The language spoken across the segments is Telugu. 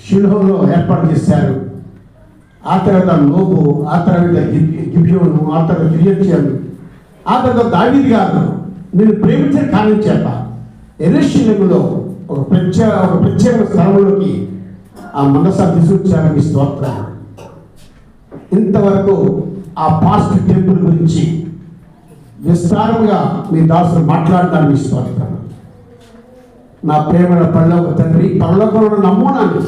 షిలోహులో ఏర్పాటు చేశారు. ఆ తర్వాత నోబు, ఆ తర్వాత గిబియోను, ఆ తర్వాత కిర్యత్యాలు, ఆ తర్వాత దావీదు గారు నేను ప్రేమించిన కారణం చేత యెరూషలేములో ఒక ప్రత్యేక స్థలంలోకి ఆ మందసాన్ని తీసుకొచ్చారని స్తోత్రం. ఇంతవరకు ఆ పాస్ట్ టెంపుల్ గురించి విస్తారంగా మీ దాసులు మాట్లాడడానికి స్తోత్రం. నా ప్రేమల పరలోక తండ్రి, పరలోకంలో నమూనాన్ని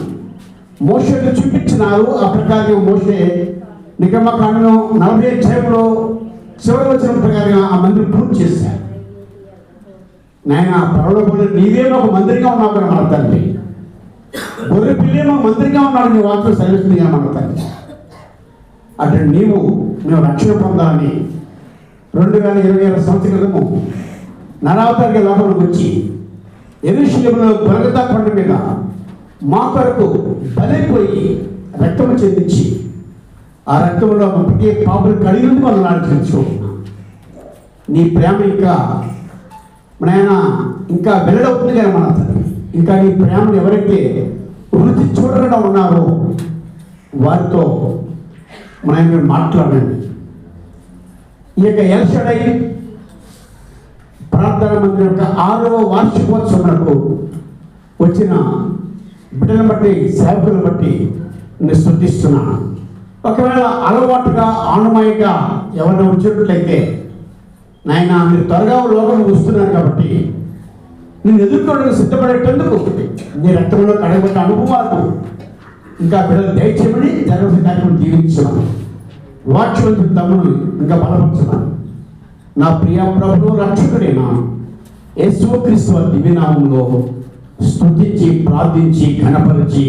మోషేకు చూపించినారు. ఆ ప్రకారం మోషే నిగమకాండం 40 అధ్యాయంలో చివరి వచ్చిన ప్రకారంగా ఆ మందిరం పూర్తి చేశారు. నాయన పరలోకంలో నీవేమో ఒక మందిరంగా ఉన్నావు కదా మన తండ్రి, గొర్రె పిల్లేమో మందిరంగా ఉన్నాడు నీ వాక్యం సరిస్తుందిగా మన తండ్రి. అంటే మేము రక్షణ పొందాలని 2026 సంవత్సరం క్రితము నరావతారిగా లోకంలోకి వచ్చి యెరూషలేములో గొల్గొతా కొండ మీద మా కొరకు బలైపోయి రక్తము చెందించి ఆ రక్తంలో ప్రతి పాపులు కడిగినందుకు మనం ఆలోచించు. నీ ప్రేమ ఇంకా వెల్లడవుతుంది కదా మన తండ్రి. ఇంకా నీ ప్రేమను ఎవరైతే వృత్తి చూడకుండా ఉన్నారో వారితో మీరు మాట్లాడండి. ఈ యొక్క ఎల్షడై ప్రార్థన మందిరం యొక్క 6వ వార్షికోత్సవంకు వచ్చిన బిడ్డలను బట్టి, సేవకులను బట్టి నేను స్తుతిస్తున్నాను. ఒకవేళ అలవాటుగా ఆనుమాయిగా ఎవరైనా వచ్చినట్లయితే నాయన మీరు త్వరగా లోపలికి వస్తున్నారు కాబట్టి నేను ఎదుర్కోవడానికి సిద్ధపడేటందుకు నీ రక్తంలో కడగబడ్డ అనుభవాలు ఇంకా బిడ్డలు దయచేయమని జరగవలసిన కార్యక్రమం జీవించమని వాక్యవంతుల తమ్ముడు ఇంకా బలపరచమని నా ప్రియ ప్రభువు రక్షకుడైన యేసుక్రీస్తు వారి దివ్యనామంలో స్తుతించి ప్రార్థించి ఘనపరిచి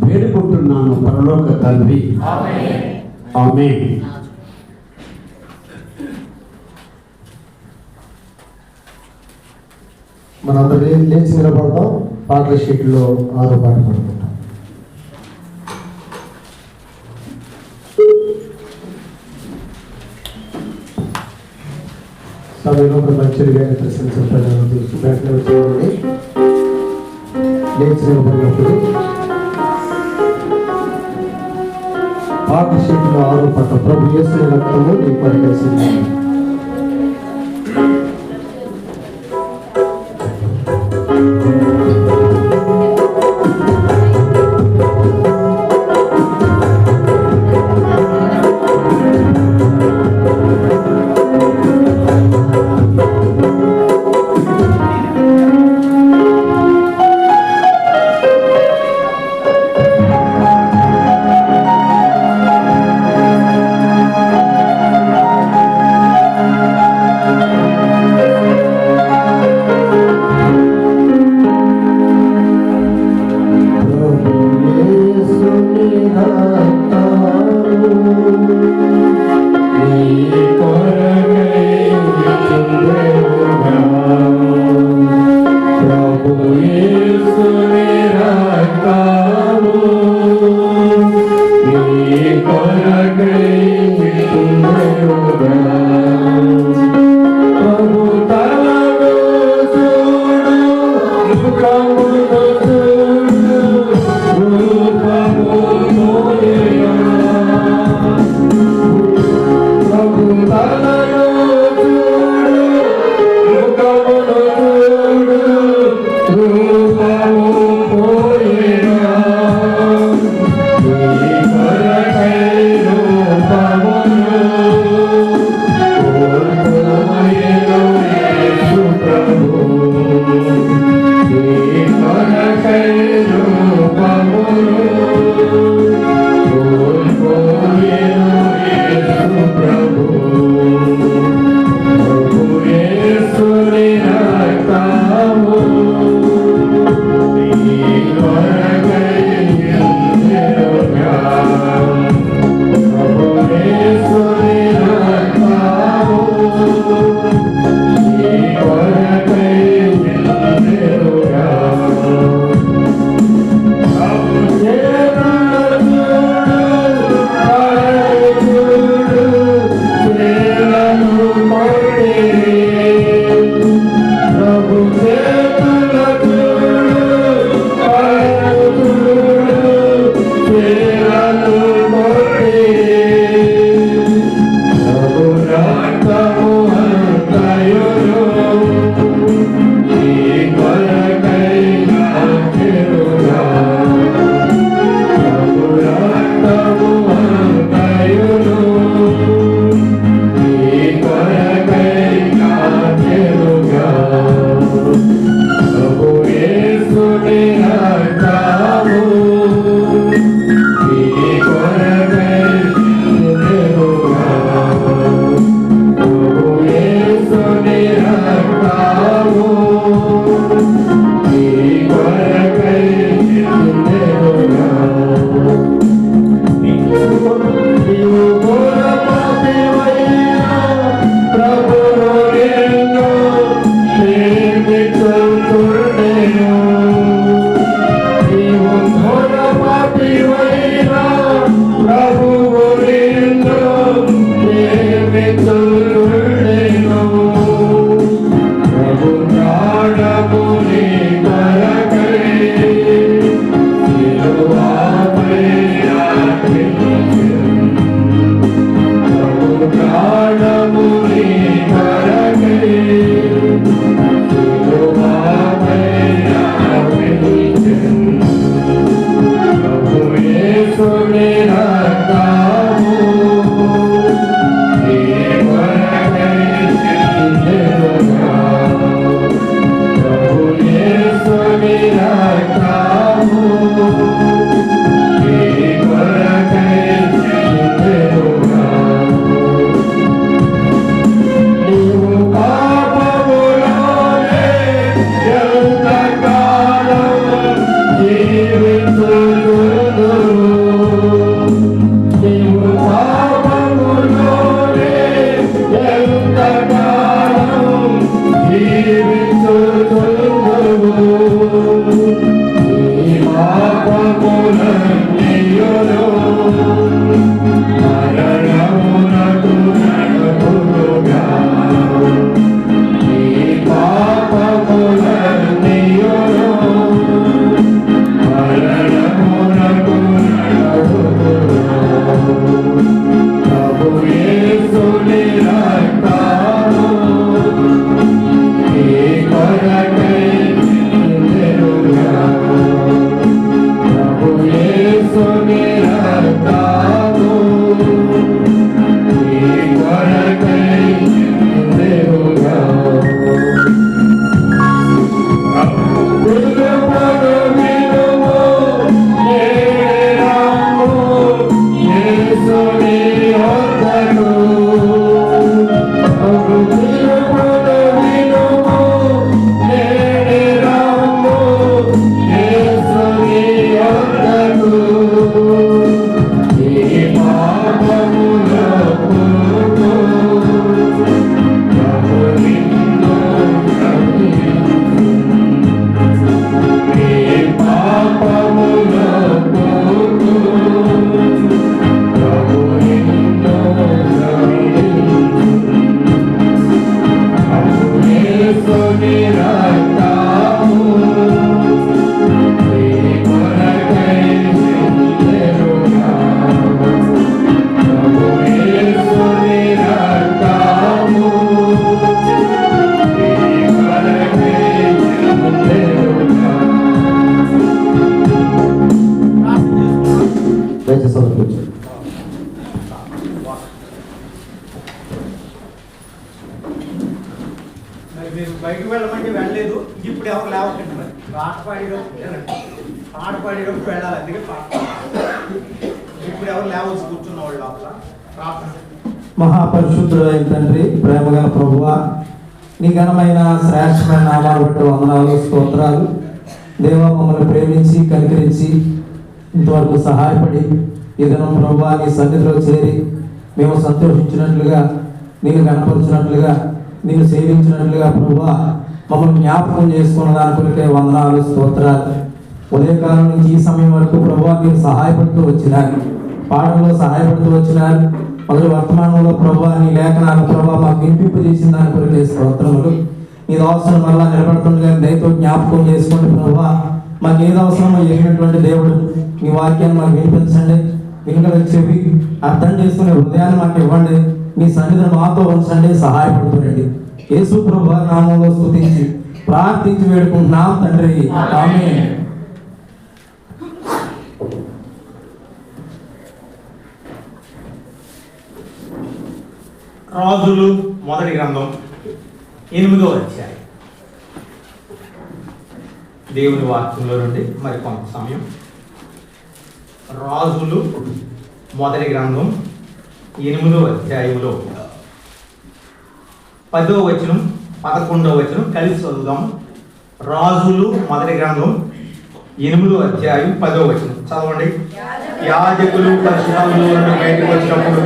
వేడుకుంటున్నాను పరలోక తండ్రి. ఆమేన్. మనందరూ లేచి నిలబడతాం. పాటల షీట్లో 6వ పాట పడుకుంటాం. సమయంలో మంచిగా ప్రశంసించడం చూడండి. లేచి నిలబడినప్పుడు పాటల షీట్లో 6వ పాట ప్రభు యేసు రక్తము నీ పరిగెసింది. పాపివైనా ప్రభువు నిన్ను ప్రేమించుచుండెను. ప్రభు ప్రాణము నీ కొరకై సిలువపై అర్పించెను. ప్రభు ప్రాణము నీ కొరకై సిలువపై అర్పించెను. ప్రభు యేసుని రక్తము నీ కొరకై చిందెనుగా. ప్రభు యేసుని రక్తము నీ కొరకై చిందెనుగా. నీవు పాపములోనే ఎంతకాలం జీవించుచుందువు. నీవు పాపములోనే ఎంతకాలం జీవించుచుందువు. నీ పాపములన్నీయును మరణమునకు నడుపుగా. నీ పాపములన్నీయును మరణమునకు నడుపుగా. ప్రభు యేసుని రక్తము నీ కొరకై చిందెనుగా. ప్రభు యేసుని రక్తము నీ కొరకై చిందెనుగా. పిలుపును వినుము, నేరము యేసుని వద్దకు. పిలుపును వినుము, నేరము యేసుని వద్దకు. నీ పాపములకు ప్రభు నిన్ను క్షమించును. నీ పాపములకు ప్రభు నిన్ను క్షమించును. ప్రభు యేసుని రక్తము నీ కొరకై చిందెనుగా. ప్రభు యేసుని రక్తము నీ కొరకై చిందెనుగా. దయచేసి సమర్పించండి. మరి మీరు బయటకు వెళ్ళమంటే వెళ్ళలేదు. ఇప్పుడు ఎవరు లేవకండి. మరి పాట పాడేటప్పుడు వెళ్ళాలి. అందుకే పాట ఇప్పుడు ఎవరు లేవచ్చు కూర్చున్న వాళ్ళు లోపల ప్రార్థన. మహాపరిశుద్ధుడైన తండ్రి, ప్రేమగల ప్రభువా, నీ ఘనమైన శ్రేష్టమైన నామాలు బట్టి వందనాలు, స్తోత్రాలు. దేవా, మమ్మల్ని ప్రేమించి కనికరించి ఇంతవరకు సహాయపడి ఈ దినం ప్రభువా నీ సన్నిధిలో చేరి మేము సంతోషించినట్లుగా, నేను కనపరిచినట్లుగా, నేను సేవించినట్లుగా ప్రభువా మమ్మల్ని జ్ఞాపకం చేసుకున్న దాని కొరకే వందనాలు, స్తోత్రాలు. ఉదయకాలం నుంచి ఈ సమయం వరకు ప్రభువా మీరు సహాయపడుతూ వచ్చినారు, పాఠంలో సహాయపడుతూ వచ్చినారు. మొదటి వర్తమానంలో ప్రభువా నీ లేఖనాలు ప్రభువా మాకు వినిపింపు చేసిన దాని కొరకే స్తోత్రములు. నీది అవసరం మళ్ళా నిలబడుతుండగా దయతో జ్ఞాపకం చేసుకోండి ప్రభువా. మాకు ఏది అవసరమో ఎరిగినటువంటి దేవుడు నీ వాక్యాన్ని మాకు వినిపించండి. వినగల చెవి అర్థం చేసుకునే హృదయాన్ని మాకు ఇవ్వండి. నీ సన్నిధిని మాతో ఉంచండి, సహాయపడుతుండండి. యేసు ప్రభువా నామంలో స్తుతించి ప్రార్థించి వేడుకుంటున్నాం తండ్రి, ఆమేన్. రాజులు మొదటి గ్రంథం 8వ అధ్యాయం. దేవుని వాక్యంలో నుండి మరి కొంత సమయం. రాజులు మొదటి గ్రంథం 8వ అధ్యాయంలో 10వ వచనం 11వ వచనం కలిసి చదువుదాం. రాజులు మొదటి గ్రంథం 8వ అధ్యాయం 10వ వచనం చదవండి. యాజకులు పరిశుద్ధంలో నుండి బయటకు వచ్చినప్పుడు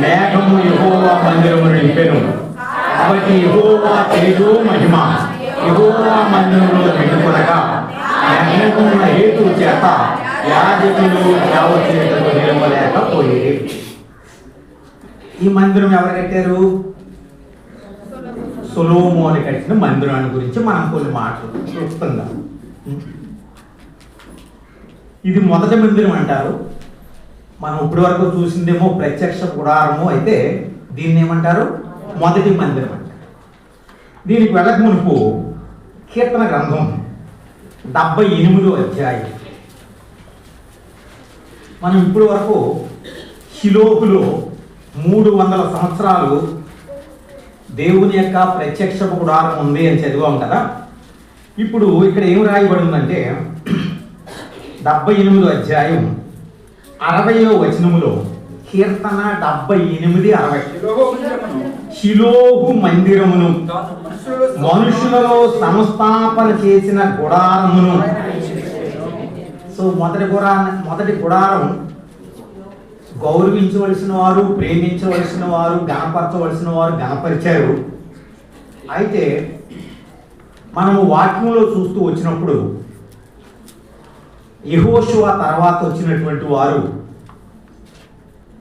మేఘము యెహోవా మందిరము నింపెను. కాబట్టి యెహోవా తేజో మహిమ యెహోవా మందిరంలో నిండుకొనగా నెగ్గకున్న హేతువు చేత యాజకులు సేవ చేయటకు నిలవలేకపోయేది. ఈ మందిరం ఎవరు కట్టారు? సొలొమోను కట్టిన మందిరాన్ని గురించి మనం కొన్ని మాటలు చూస్తున్నాం. ఇది మొదటి మందిరం అంటారు. మనం ఇప్పటి వరకు చూసిందేమో ప్రత్యక్ష గుడారము, అయితే దీన్ని ఏమంటారు? మొదటి మందిరం అంటారు. దీనికి వెళ్ళక మునుపు కీర్తన గ్రంథం 78వ అధ్యాయం. మనం ఇప్పటి వరకు షిలోహులో 300 సంవత్సరాలు దేవుని యొక్క ప్రత్యక్ష గుడారం ఉంది అని చదివాం కదా. ఇప్పుడు ఇక్కడ ఏం రాయబడిందంటే 78వ అధ్యాయం 60వ వచనములో, కీర్తన 78:60, షిలోహు మందిరమును మనుషులలో సంస్థాపన చేసిన గుడారమును. సో మొదటి గుడారం గౌరవించవలసిన వారు, ప్రేమించవలసిన వారు, గణపరచవలసిన వారు గణపరిచారు. అయితే మనము వాక్యంలో చూస్తూ వచ్చినప్పుడు యెహోషువ తర్వాత వచ్చినటువంటి వారు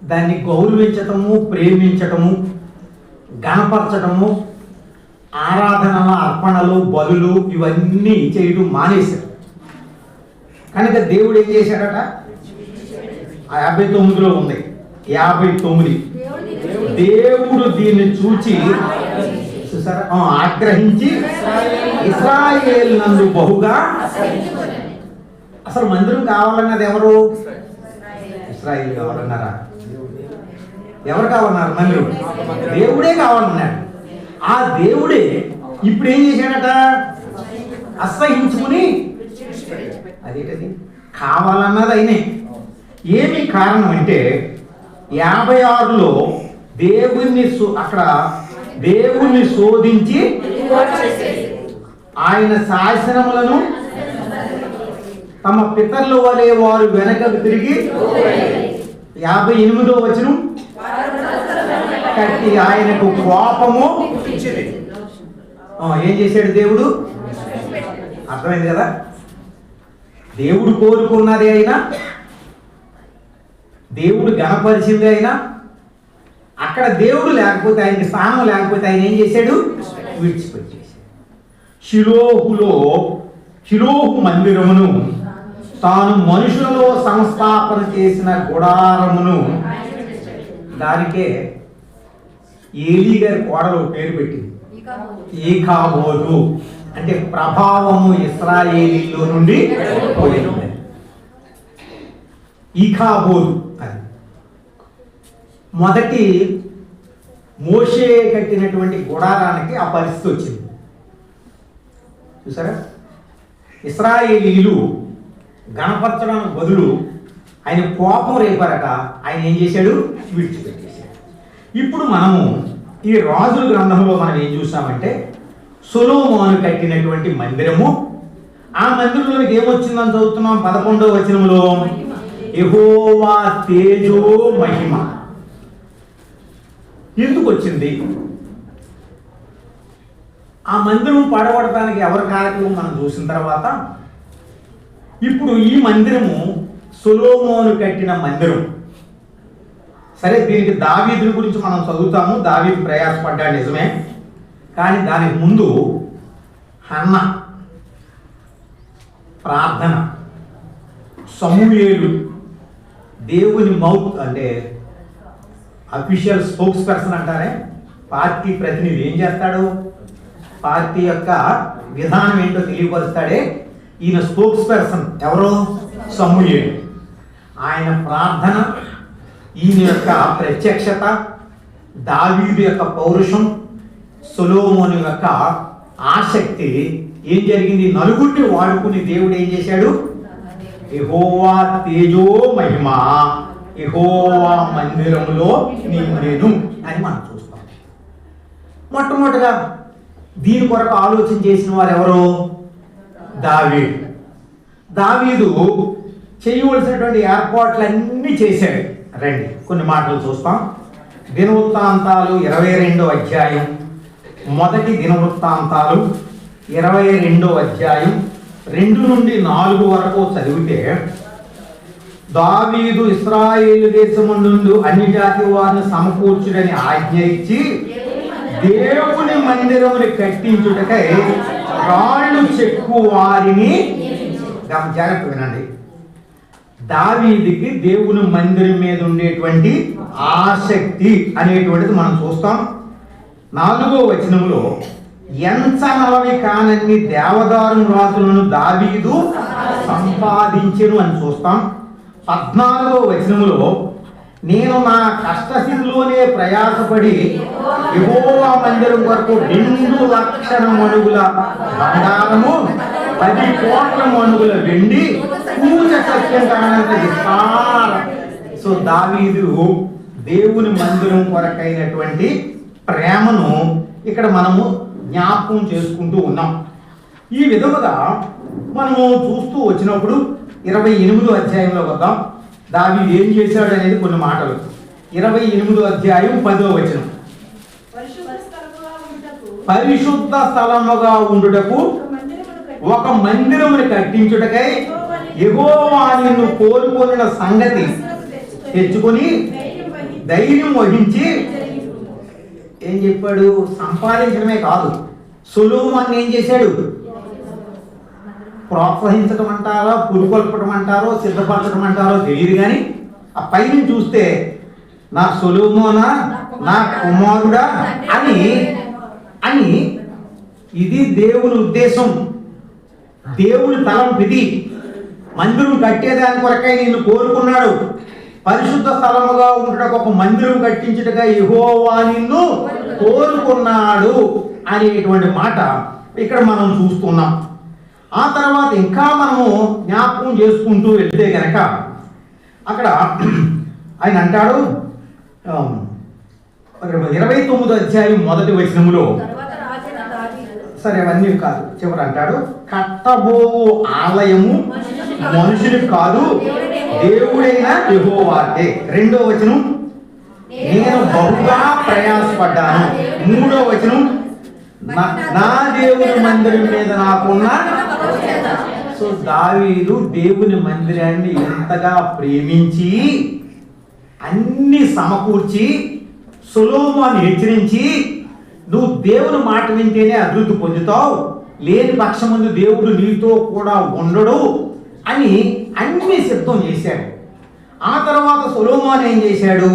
దాన్ని గౌరవించటము, ప్రేమించటము, గణపరచటము, ఆరాధనల అర్పణలు, బలులు ఇవన్నీ చేయడం మానేశారు. కనుక దేవుడు ఏం చేశాడట? 59లో ఉంది, 59. దేవుడు దీన్ని చూచి చూసారా, ఆగ్రహించి ఇశ్రాయేలు నందు బహుగా. అసలు మందిరం కావాలన్నది ఎవరు? ఇశ్రాయేలు కావాలన్నారా? ఎవరు కావాలన్నారు? మందిరం దేవుడే కావాలన్నాడు. ఆ దేవుడే ఇప్పుడు ఏం చేశాడట? అసహించుకుని, అదేంటది కావాలన్నది అయినే. ఏమి కారణం అంటే 56లో అక్కడ దేవుణ్ణి శోధించి ఆయన శాసనములను తమ పితరుల వలె వారు వెనకకు తిరిగి 58వ వచనం కట్టి ఆయనకు కోపము. ఏం చేశాడు దేవుడు? అర్థమైంది కదా? దేవుడు కోరుకున్నది అయినా, దేవుడు గణపరిచింది అయినా, అక్కడ దేవుడు లేకపోతే, ఆయనకి స్థానం లేకపోతే ఆయన ఏం చేశాడు? విడిచిపెట్టేశాడు. షిలోహు మందిరమును తాను మనుషులలో సంస్థాపన చేసిన గుడారమును, దానికే ఏలీ గారి కోడలు పేరు పెట్టింది ఈకాబోదు. అంటే ప్రభావము ఇశ్రాయేలీలో నుండి పోయింది. ఈకాబోదు అది మొదటి మోషే కట్టినటువంటి గుడారానికి ఆ పరిస్థితి వచ్చింది. చూసారా, ఇశ్రాయేలీలు గణపరచడానికి బదులు ఆయన కోపం రేపారట. ఆయన ఏం చేశాడు? విడిచిపెట్టేశాడు. ఇప్పుడు మనము ఈ రాజుల గ్రంథంలో మనం ఏం చూసామంటే సొలొమోను కట్టినటువంటి మందిరము. ఆ మందిరంలోకి ఏమొచ్చిందని చదువుతున్నాం 11వ వచనంలో, యెహోవా తేజో మహిమ. ఎందుకు వచ్చింది? ఆ మందిరం పడగొట్టడానికి ఎవరి కారకులు మనం చూసిన తర్వాత, ఇప్పుడు ఈ మందిరము సొలొమోను కట్టిన మందిరం. సరే, దీనికి దావీదు గురించి మనం చదువుతాము. దావీదు ప్రయాసపడ్డాడు నిజమే, కానీ దానికి ముందు హన్న ప్రార్థన, సమూయేలు దేవుని మౌత్ అంటే అఫీషియల్ స్పోక్స్ పర్సన్ అంటారే, పార్టీ ప్రతినిధి ఏం చేస్తాడు? పార్టీ యొక్క విధానం ఏంటో తెలియపరుస్తాడే. ఈయన స్పోక్స్ పర్సన్ ఎవరు? సమూయేలు. ఆయన ప్రార్థన, ఈయన యొక్క ప్రత్యక్షత, దావీదు యొక్క పౌరుషం, సొలొమోను యొక్క ఆసక్తి ఏం జరిగింది? నలుగురిని వాడుకుని దేవుడు ఏం చేశాడు? యెహోవా తేజో మహిమ యెహోవా మందిరములో నిండెను అని మనం చూస్తాం. మొట్టమొదటిగా దీని కొరకు ఆలోచన చేసిన వారు ఎవరు? దావీదు. దావీదు చేయవలసినటువంటి ఏర్పాట్లన్నీ చేశాడు. రండి కొన్ని మాటలు చూస్తాం. దినవృత్తాంతాలు 22వ అధ్యాయం, మొదటి దినవృత్తాంతాలు 22వ అధ్యాయం 2 నుండి 4 వరకు చదివితే, దావీదు ఇశ్రాయేలు దేశమునందు అన్ని జాతి వారిని సమకూర్చుడని ఆజ్ఞ ఇచ్చి దేవుని మందిరముని కట్టించుటకై రాళ్ళు చెక్కు వారిని, జాగ్రత్త వినండి, దావీదుకి దేవుని మందిరం మీద ఉండేటువంటి ఆసక్తి అనేటువంటిది మనం చూస్తాం. 4వ వచనంలో ఎంచనలవి కానన్ని దేవదారు రాజులను దావీదు సంపాదించెను అని చూస్తాం. 14వ వచనంలో నేను నా కష్టస్థితిలోనే ప్రయాసపడి యెహోవా మందిరం వరకు 2 లక్షల మణుగుల బంగారము 10 కోట్ల మణుగుల వెండి పూజ సత్యం కానంత విస్తారం. సో దావీదు దేవుని మందిరం కొరకైనటువంటి ప్రేమను ఇక్కడ మనము జ్ఞాపకం చేసుకుంటూ ఉన్నాం. ఈ విధముగా మనము చూస్తూ వచ్చినప్పుడు 28వ అధ్యాయంలో వద్దాం. దావీదు ఏం చేశాడు అనేది కొన్ని మాటలు. 28వ అధ్యాయం 10వ వచనం. పరిశుద్ధ స్థలముగా ఉండుటకు ఒక మందిరమును కట్టించుటకై యెహోవా నిన్ను కోరుకొనిన సంగతి తెచ్చుకొని ధైర్యం వహించి ఏం చెప్పాడు? సంపాదించడమే కాదు, సొలొమోను ఏం చేశాడు? ప్రోత్సహించడం అంటారో, పురుకొల్పడం అంటారో, సిద్ధపరచడం అంటారో తెలియదు, కానీ ఆ పైన చూస్తే నా సొలొమోనా, నా కుమారుడా అని అని ఇది దేవుని ఉద్దేశం, దేవుని తలంపు ఇది. మందిరం కట్టేదాని కొరకై నిన్ను కోరుకున్నాడు. పరిశుద్ధ స్థలముగా ఉండటకు ఒక మందిరం కట్టించుటగా యెహోవా నిన్ను కోరుకున్నాడు అనేటువంటి మాట ఇక్కడ మనం చూస్తున్నాం. ఆ తర్వాత ఇంకా మనము జ్ఞాపకం చేసుకుంటూ వెళ్తే కనుక అక్కడ ఆయన అంటాడు, 29వ అధ్యాయం 1వ వచనములో, సరే అవన్నీ కాదు, చివరి అంటాడు, కట్టబో ఆలయము మనుషులకు కాదు దేవుడైన యెహోవాకే. 2వ వచనం, నేను బహుగా ప్రయాసపడ్డాను. 3వ వచనం, నా దేవుని మందిరం మీద నాకున్న. సో దావీదు దేవుని మందిరాన్ని ఎంతగా ప్రేమించి అన్ని సమకూర్చి సొలొమోను హెచ్చరించి, నువ్వు దేవుని మాట వింటేనే అభివృద్ధి పొందుతావు, లేని పక్షమందు దేవుడు నీతో కూడా ఉండడు అని అన్ని సిద్ధం చేశాడు. ఆ తర్వాత సొలొమోను ఏం చేశాడు?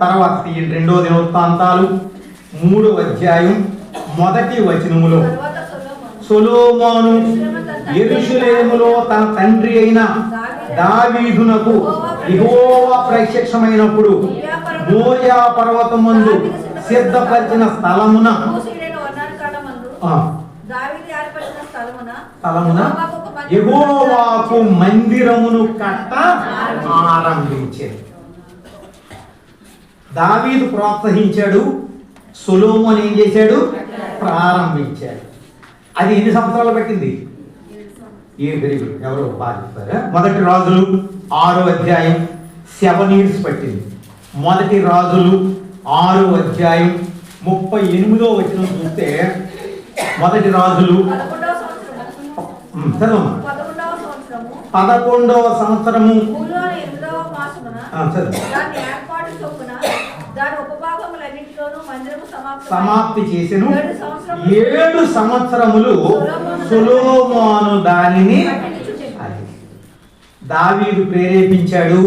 తర్వాత 2వ దినవృత్తాంతాలు 3వ అధ్యాయం 1వ వచనములో, సొలొమోను యెరూషలేములో తన తండ్రి అయిన దావీదునకు యెహోవా ప్రత్యక్షమైనప్పుడు మోరియా పర్వతమందు సిద్ధపరిచిన స్థలమున యెహోవాకు మందిరమును కట్ట ఆరంభించాడు. దావీదు ప్రోత్సహించాడు, సొలొమోను ఏం చేశాడు? ప్రారంభించాడు. అది ఎన్ని సంవత్సరాలు పట్టింది? వెరీ గుడ్, ఎవరు బాగా చెప్తారా? 1 రాజులు 6వ అధ్యాయం 7 years పట్టింది. 1 రాజులు 6వ అధ్యాయం 38వ వచనం చూస్తే, 1 రాజులు 11వ సంవత్సరము సమాప్తి చేసెను. 7 సంవత్సరములు సొలొమోను దానిని, దావీదు ప్రేరేపించాడు,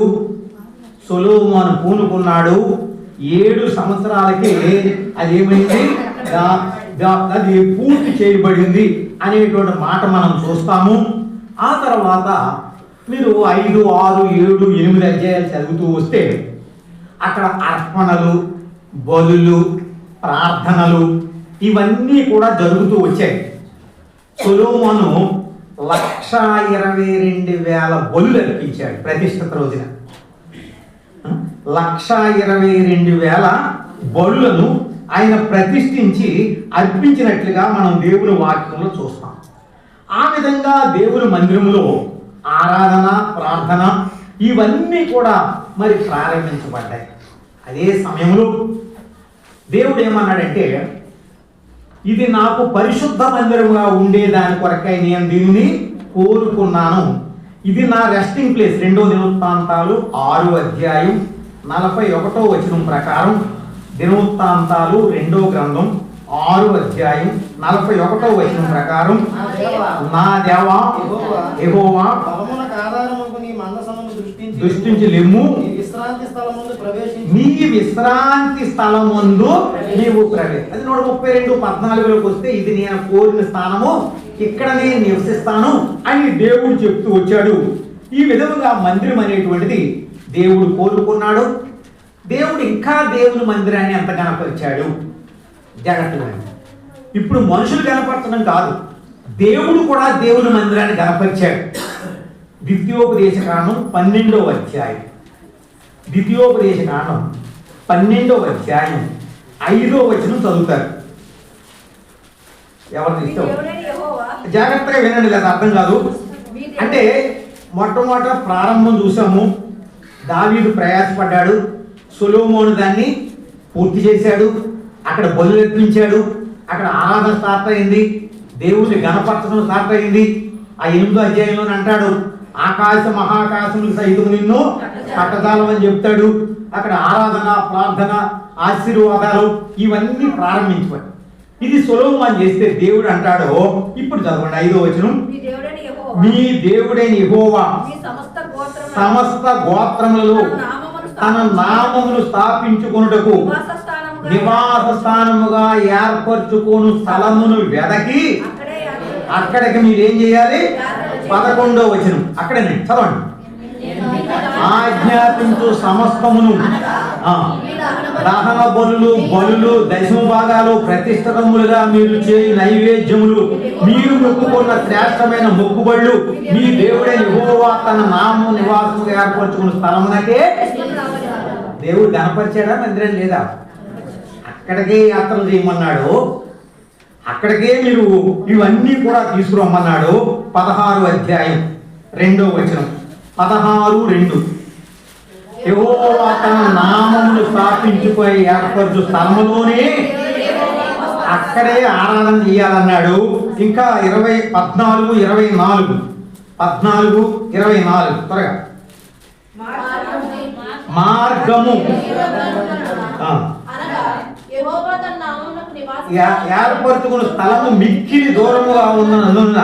సొలొమోను పూనుకున్నాడు. 7 సంవత్సరాలకి అది ఏమైంది? అది పూర్తి చేయబడింది అనేటువంటి మాట మనం చూస్తాము. ఆ తర్వాత మీరు 5, 6, 7, 8 అధ్యాయాలు చదువుతూ వస్తే అక్కడ అర్పణలు, బలులు, ప్రార్థనలు ఇవన్నీ కూడా జరుగుతూ వచ్చాయి. సొలొమోను 1,22,000 బలులు అర్పించాడు ప్రతిష్ఠిత రోజున. 1,22,000 బలులను ఆయన ప్రతిష్ఠించి అర్పించినట్లుగా మనం దేవుని వాక్యంలో చూస్తాం. ఆ విధంగా దేవుని మందిరంలో ఆరాధన, ప్రార్థన ఇవన్నీ కూడా మరి ప్రారంభించబడ్డాయి. అదే సమయంలో దేవుడు ఏమన్నాడంటే, ఇది నాకు పరిశుద్ధ మందిరముగా ఉండేదాని కొరకై నేను దీన్ని కోరుకున్నాను. ఇది నా రెస్టింగ్ ప్లేస్. 2 దినవృత్తాంతాలు 6వ అధ్యాయం 41వ వచనం ప్రకారం, దినవృత్తాంతాలు 2వ గ్రంథం 6వ అధ్యాయం 41వ వచనం ప్రకారం, నా దేవా యెహోవా బలమునకు ఆధారముకు నీ మందసమును దృష్టించి లెమ్ము, నీ విశ్రాంతి స్థలముందు ప్రవేశించి నీ విశ్రాంతి స్థలముందు నీవు ప్రవేశ. అది 132:14లోకి వస్తే, ఇది నేను కోరిన స్థానము, ఇక్కడ నేను నివసిస్తాను అని దేవుడు చెప్తూ వచ్చాడు. ఈ విధముగా మందిరం అనేటువంటిది దేవుడు కోరుకున్నాడు. దేవుడు ఇంకా దేవుని మందిరాన్ని ఎంత కనపరిచాడు జాగ్రత్తగా. ఇప్పుడు మనుషులు కనపరచడం కాదు, దేవుడు కూడా దేవుని మందిరాన్ని కనపరిచాడు. ద్వితీయోపదేశకాండం 12వ అధ్యాయం, ద్వితీయోపదేశకాండం 12వ అధ్యాయం 5వ వచనం చదువుతారు. ఎవరిని ఇష్టం జాగ్రత్తగా వినండి, లేదా అర్థం కాదు. అంటే మొట్టమొదట ప్రారంభం చూసాము, దావీదు ప్రయాసపడ్డాడు, సొలొమోను దాన్ని పూర్తి చేశాడు, అక్కడ బలులు అర్పించాడు, అక్కడ ఆరాధన స్టార్ట్ అయింది, దేవుడిని గణపరచడం స్టార్ట్ అయింది. ఆ 8వ అధ్యాయంలో అంటాడు, ఆకాశ మహాకాశములు సైతం నిన్ను పట్టజాలమని చెప్తాడు. అక్కడ ఆరాధన, ప్రార్థన, ఆశీర్వాదాలు ఇవన్నీ ప్రారంభించాడు. ఇది సొలొమోను చేస్తే దేవుడు అంటాడు, ఇప్పుడు చదవండి 5వ వచనం, మీ దేవుడైన యెహోవా సమస్త గోత్రములలో తన నామమును స్థాపించుకొనుటకు నివాస స్థానముగా ఏర్పరచుకోను స్థలమును వెదకి అక్కడికి మీరేం చేయాలి? 11వ వచనం అక్కడనే చదవండి. ఆజ్ఞాపించు సమస్తమును, దహన బలులు దశమ భాగాలు ప్రతిష్ఠితములుగా మీరు చేయు నైవేద్యములు, మీరు మొక్కుకున్న శ్రేష్టమైన మొక్కుబళ్ళు మీ దేవుడైన యెహోవా తన నామము నివాసముగా ఏర్పరచుకున్న స్థలమునకే. దేవుడు కనపరిచాడా మందిరం లేదా? అక్కడికే యాత్రలు చేయమన్నాడు, అక్కడికే మీరు ఇవన్నీ కూడా తీసుకురమ్మన్నాడు. 16వ అధ్యాయం 2వ వచనం, 16:2, యెహోవా తన నామమును స్థాపించుకొని ఏర్పరచు స్థలములోనే అక్కడే ఆరాధన చేయాలన్నాడు. ఇంకా 14:24 త్వరగా. మార్గము ఏర్పరచుకున్న స్థలము మిక్కిలి దూరముగా ఉన్నందున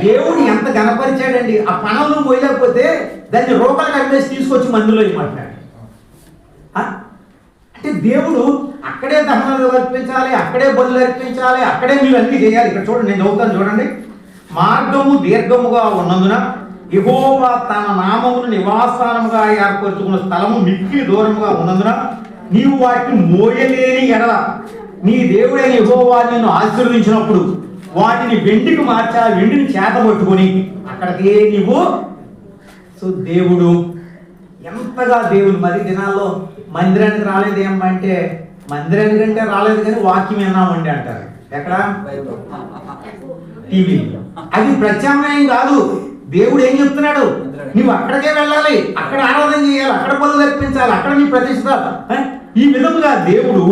దేవుడు ఎంత కనపరిచాడండి. ఆ పనులు పోయలేకపోతే దాన్ని రూపాయలు కట్టేసి తీసుకొచ్చి మందులో ఇవ్వమంటాడు. అంటే దేవుడు అక్కడే దహనాలు అర్పించాలి, అక్కడే బలులు అర్పించాలి, అక్కడే మీరు అన్ని చేయాలి. ఇక్కడ చూడండి, నేను చదువుతాను చూడండి. మార్గము దీర్ఘముగా ఉన్నందున యెహోవా తన నామమును నివాసస్థానముగా ఏర్పరచుకున్న స్థలము మిక్కిలి దూరముగా ఉన్నందున నీవు వాటిని మోయలేని ఎడల నీ దేవుడైన యెహోవా నిన్ను ఆశీర్వదించినప్పుడు వాటిని వెండికి మార్చా, వెండిని చేతబట్టుకొని అక్కడికే నీవు. సో దేవుడు ఎంతగా దేవుడు మరి దినాల్లో మందిరానికి రాలేదు ఏమంటే, మందిరానికంటే రాలేదు కానీ వాక్యం విన్నామండి అంటారు. ఎక్కడ? టీవీ. అది ప్రత్యామ్నాయం కాదు. దేవుడు ఏం చెప్తున్నాడు? నువ్వు అక్కడికే వెళ్ళాలి, అక్కడ ఆరాధన చేయాలి, అక్కడ బలులు అర్పించాలి, అక్కడ నీ ప్రతిష్ఠ. ఈ విధముగా దేవుడు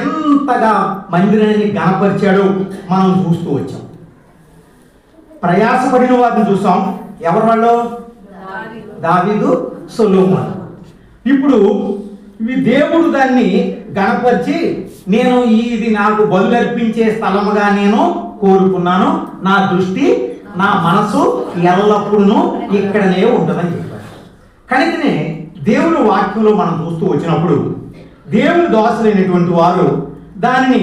ఎంతగా మందిరాన్ని గణపరిచాడో మనం చూస్తూ వచ్చాం. ప్రయాసపడిన వారిని చూసాం. ఎవరు వాళ్ళు? దావీదు, సొలొమోను. ఇప్పుడు దేవుడు దాన్ని గణపరిచి, నేను ఇది నాకు బలులు అర్పించే స్థలముగా నేను కోరుకున్నాను, నా దృష్టి నా మనసు ఎల్లప్పుడూ ఇక్కడనే ఉంటుందని చెప్పారు. కనుకనే దేవుని వాక్యంలో మనం చూస్తూ వచ్చినప్పుడు దేవుని దాసులైనటువంటి వారు దానిని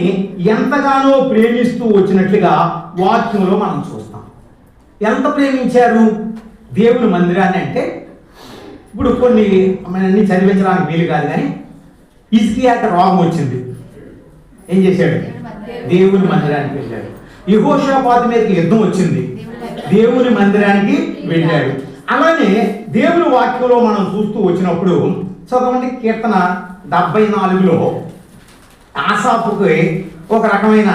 ఎంతగానో ప్రేమిస్తూ వచ్చినట్లుగా వాక్యంలో మనం చూస్తాం. ఎంత ప్రేమించారు దేవుని మందిరాన్ని అంటే, ఇప్పుడు కొన్ని అన్ని చదివించడానికి వీలు కాదు కానీ, హిజ్కియాకి రోగం వచ్చింది. ఏం చేశాడు? దేవుని మందిరానికి వెళ్ళాడు. యెహోషాపాతు మీదకి యుద్ధం వచ్చింది, దేవుని మందిరానికి వెళ్ళాడు. అలానే దేవుని వాక్యంలో మనం చూస్తూ వచ్చినప్పుడు చదవండి. కీర్తన 74లో ఆసాపుకి ఒక రకమైన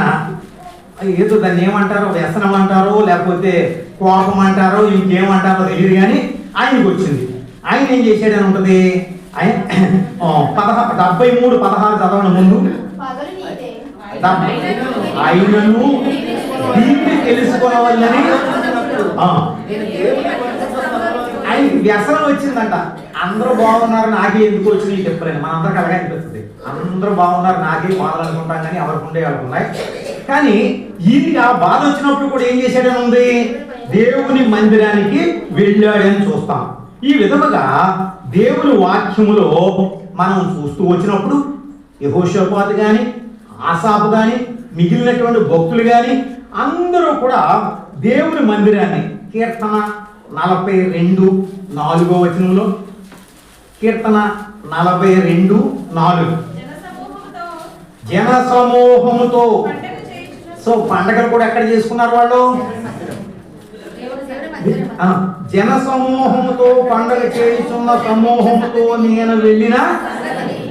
ఏదో దాన్ని ఏమంటారో, వ్యసనం అంటారో, లేకపోతే కోపం అంటారో, ఇంకేమంటారో తెలియదు కానీ ఆయనకు వచ్చింది. ఆయన ఏం చేశాడని ఉంటుంది. ఆయన 73:16 చదవడం ముందు ఆయనను దీన్ని తెలుసుకోవాలని ఆయనకి వ్యసనం వచ్చిందంట. అందరూ బాగున్నారు నాకే ఎందుకు వచ్చినాయి చెప్పలేను, మనందరికి అలాగే అనిపిస్తుంది. అందరూ బాగున్నారు నాకే బాధలు అనుకుంటాం కానీ ఎవరికి ఉండే వాళ్ళకు ఉన్నాయి. కానీ ఈయనకి ఆ బాధ వచ్చినప్పుడు కూడా ఏం చేశాడని ఉంది, దేవుని మందిరానికి వెళ్ళాడని చూస్తాం. ఈ విధముగా దేవుని వాక్యములో మనం చూస్తూ వచ్చినప్పుడు యెహోషాపాతు కానీ ఆసాపు కానీ మిగిలినటువంటి భక్తులు కానీ అందరూ కూడా దేవుని మందిరాన్ని కీర్తన 42:4 కీర్తన 42:4 జన సమూహముతో. సో పండగలు కూడా ఎక్కడ చేసుకున్నారు వాళ్ళు? జన సమూహముతో పండగ చేయుచున్న సమూహముతో నేను వెళ్ళిన.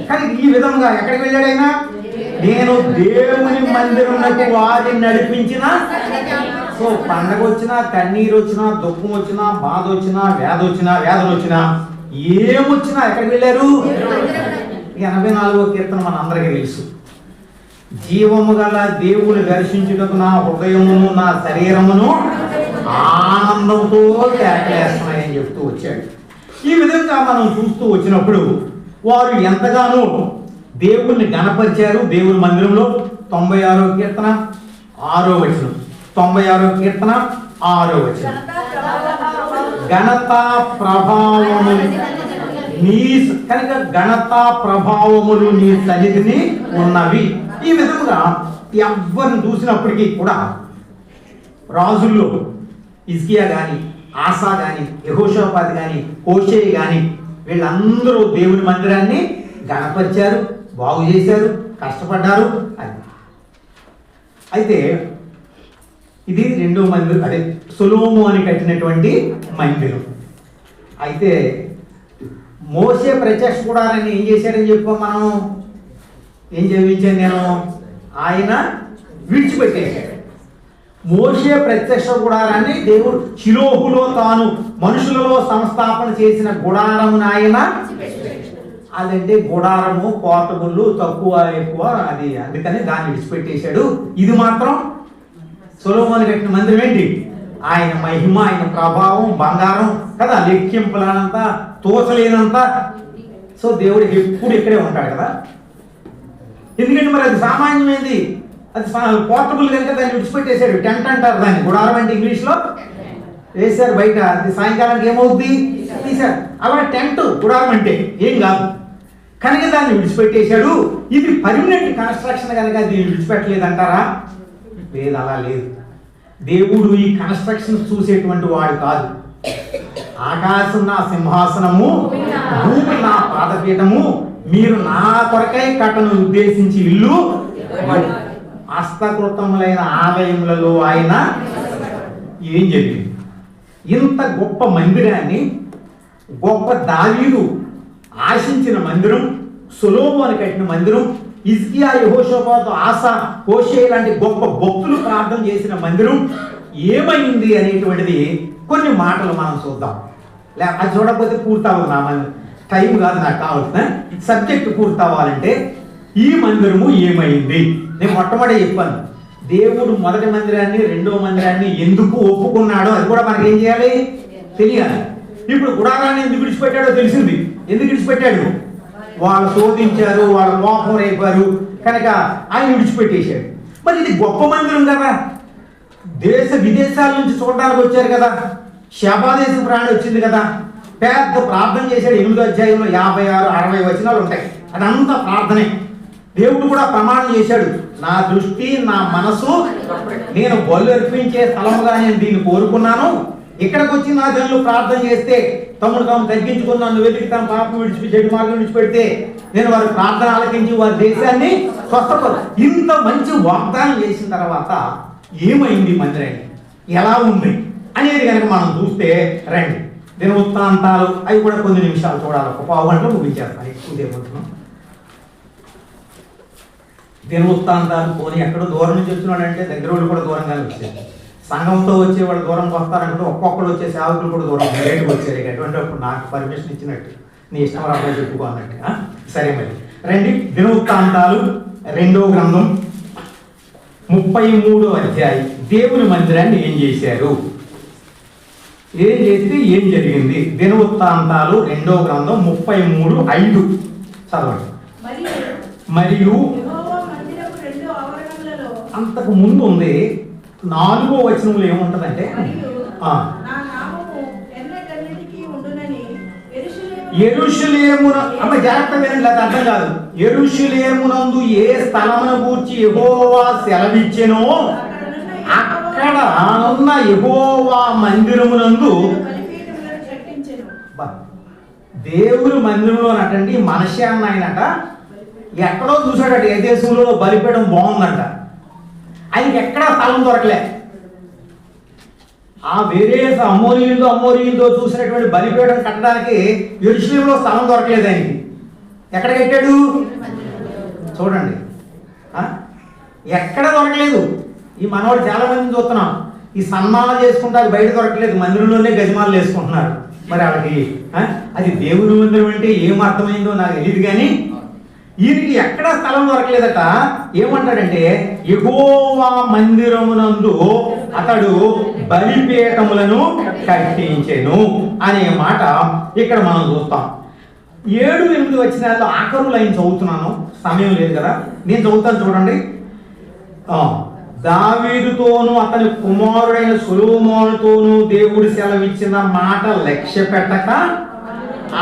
కానీ ఈ విధంగా ఎక్కడికి వెళ్ళాడైనా, నేను దేవుని మందిరమునకు వారిని నడిపించిన. సో పండగ వచ్చినా, కన్నీరు వచ్చినా, దుఃఖం వచ్చినా, బాధ వచ్చినా, వ్యాధులు వచ్చినా, ఏమొచ్చినా ఎక్కడికి వెళ్ళారు? 84వ కీర్తన మన అందరికీ తెలుసు. జీవము గల దేవుని దర్శించుటకు నా హృదయమును నా శరీరమును ఆనందంతో కేకలేస్తున్నాయని చెప్తూ వచ్చాడు. ఈ విధంగా మనం చూస్తూ వచ్చినప్పుడు వారు ఎంతగానో దేవుణ్ణి గణపరిచారు దేవుని మందిరంలో. 96వ కీర్తన 6వ వచనం. 96వ కీర్తన 6వ వచనం. ఘనత ప్రభావము నీ కనుక ఘనత ప్రభావములు నీ సన్నిధిని ఉన్నవి. ఈ విధంగా ఎవరిని చూసినప్పటికీ కూడా రాజుల్లో హిజ్కియా కానీ, ఆసా కానీ, యెహోషాపాతు కానీ, హోషేయ కానీ వీళ్ళందరూ దేవుని మందిరాన్ని గణపరిచారు, బాగు చేశారు, కష్టపడ్డారు. అది అయితే ఇది రెండో మందిరం, అదే సొలొమోను అని కట్టినటువంటి మందిరం. అయితే మోషే ప్రత్యక్ష గుడారాన్ని ఏం చేశాడని చెప్పాం మనం, ఏం చదివించాను నేను, ఆయన విడిచిపెట్టేశాడు. మోషే ప్రత్యక్ష గుడారాన్ని దేవుడు షిలోహులో తాను మనుషులలో సంస్థాపన చేసిన గుడారమును ఆయన, అదంటే గుడారము పోర్టబుల్ తక్కువ ఎక్కువ అది, అందుకని దాన్ని విడిచిపెట్టేశాడు. ఇది మాత్రం సొలొమోను కట్టిన మందిరం ఏంటి, ఆయన మహిమ, ఆయన ప్రభావం, బంగారం కదా, లెక్కింపులనంత తోచలేనంత. సో దేవుడు ఎప్పుడు ఇక్కడే ఉంటాడు కదా, ఎందుకంటే మరి అది సామాన్యమైంది, అది పోర్టబుల్ కనుక దాన్ని విడిచిపెట్టేశాడు. టెంట్ అంటారు దాన్ని, గుడారం అంటే ఇంగ్లీష్లో వేశారు బయట, అది సాయంకాలానికి ఏమవుద్ది తీశారు. అలా టెంట్ గుడారం అంటే ఏం కాదు కనుక దాన్ని విడిచిపెట్టేశాడు. ఇది పర్మనెంట్ కన్స్ట్రక్షన్ కనుక దీన్ని విడిచిపెట్టలేదంటారా? లేదు, అలా లేదు. దేవుడు ఈ కన్స్ట్రక్షన్ చూసేటువంటి వాడు కాదు. ఆకాశం నా సింహాసనము, భూమి నా పాదపీఠము, మీరు నా కొరకై కట్టను ఉద్దేశించి ఇల్లు హస్తకృతములైన ఆలయములలో ఆయన. ఏం జరిగింది? ఇంత గొప్ప మందిరాన్ని, గొప్ప దావీదు ఆశించిన మందిరం, సొలొమోను కట్టిన మందిరం, హిజ్కియా, యెహోషాపాతు, ఆసా, హోషేయ లాంటి గొప్ప భక్తులు ప్రార్థన చేసిన మందిరం ఏమైంది అనేటువంటిది కొన్ని మాటలు మనం చూద్దాం. అది చూడకపోతే పూర్తవ్వదు, నా టైం కాదు నాకు కావాల్సిన సబ్జెక్ట్ పూర్తవ్వాలంటే. ఈ మందిరము ఏమైంది? నేను మొట్టమొదటి చెప్పాను, దేవుడు మొదటి మందిరాన్ని, రెండో మందిరాన్ని ఎందుకు ఒప్పుకున్నాడో అది కూడా మనకి ఏం చేయాలి, తెలియాలి. ఇప్పుడు గుడారాన్ని ఎందుకు విడిచిపెట్టాడో తెలిసింది. ఎందుకు విడిచిపెట్టాడు? వాళ్ళు శోధించారు, వాళ్ళ మోహం రేపారు కనుక ఆయన విడిచిపెట్టేశాడు. మరి ఇది గొప్ప మందిరం కదా, దేశ విదేశాల నుంచి చూడడానికి వచ్చారు కదా, శబాదేశ ప్రాణి వచ్చింది కదా, పెద్ద ప్రార్థన చేశాడు. 8వ అధ్యాయంలో 56, 60 వచనాలు ఉంటాయి. అదంతా ప్రార్థనే. దేవుడు కూడా ప్రమాణం చేశాడు, నా దృష్టి, నా మనసు, నేను బలు అర్పించే స్థలముగా నేను దీన్ని కోరుకున్నాను. ఇక్కడికి వచ్చి నా జనులు ప్రార్థన చేస్తే, తమ్ముడు తాము తగ్గించుకుని నన్ను వెతికి తమ పాపం చెడు మార్గం విడిచిపెడితే నేను వారి ప్రార్థన ఆలకించి వారి దేశాన్ని స్వస్థపరు. ఇంత మంచి వాగ్దానం చేసిన తర్వాత ఏమైంది మందిరాన్ని, ఎలా ఉంది అనేది కనుక మనం చూస్తే రండి. దినవృత్తాంతాలు అవి కూడా కొన్ని నిమిషాలు చూడాలి, ఒక పావు గంటలో ముగించేస్తాను. ఎక్కువ దినవృత్తాంతాలు పోనీ ఎక్కడో దూరం నుంచి వచ్చినాడంటే దగ్గర వాళ్ళు కూడా దూరంగానే వచ్చారు. సంఘంతో వచ్చేవాళ్ళు దూరంగా వస్తారంటే ఒక్కొక్కరు వచ్చే సేవకులు కూడా దూరం లేట్గా వచ్చారు. అటువంటి అప్పుడు నాకు పర్మిషన్ ఇచ్చినట్టు, నీ ఇష్టం అబ్బాయి చెప్పుకో అన్నట్టు. సరే మరి రండి, దినవృత్తాంతాలు 2వ గ్రంథం 33వ అధ్యాయం. దేవుని మందిరాన్ని ఏం చేశారు, ఏం చేస్తే ఏం జరిగింది? దినవృత్తాంతాలు 2వ గ్రంథం 33:5 చదవండి. మరియు అంతకు ముందు ఉంది 4వ వచనంలో ఏముంటదంటే యెరూషలేమున, అమ్మ జాగ్రత్త వినండి, అది అర్థం కాదు. యెరూషలేమునందు ఏ స్థలమున గూర్చి యెహోవా సెలవిచ్చెనో అక్కడ ఉన్న యెహోవా మందిరమునందు, దేవుని మందిరంలో అటండి మనిషి అన్న ఆయనట ఎక్కడో చూసాడట, ఏ దేశంలో బలిపీఠం బాగుందంట, ఆయనకి ఎక్కడా స్థలం దొరకలే. ఆ వేరే అమోరీలతో చూసినటువంటి బలిపీఠం కట్టడానికి యెరూషలేములో స్థలం దొరకలేదు ఆయనకి. ఎక్కడ కట్టాడు చూడండి, ఎక్కడ దొరకలేదు. ఈ మనవాడు చాలా మందిని చూస్తున్నాం, ఈ సన్మానాలు చేసుకుంటారు, బయట దొరకలేదు, మందిరంలోనే గజమాలు వేసుకుంటున్నారు. మరి వాళ్ళకి అది దేవుని మందిరం అంటే ఏం అర్థమైందో నాకు తెలియదు, కానీ ఈయనకి ఎక్కడ స్థలం దొరకలేదట. ఏమంటాడంటే యెహోవా మందిరమునందు అతడు బలిపీఠములను కట్టించెను అనే మాట ఇక్కడ మనం చూస్తాం. 7-8 వచనాల్లో ఆఖరు లైన్ చదువుతున్నాను, సమయం లేదు కదా, నేను చదువుతాను చూడండి. దావీదుతోనూ అతని కుమారుడైన సొలొమోనుతోనూ దేవుడు సెలవిచ్చిన మాట లక్ష్య పెట్టక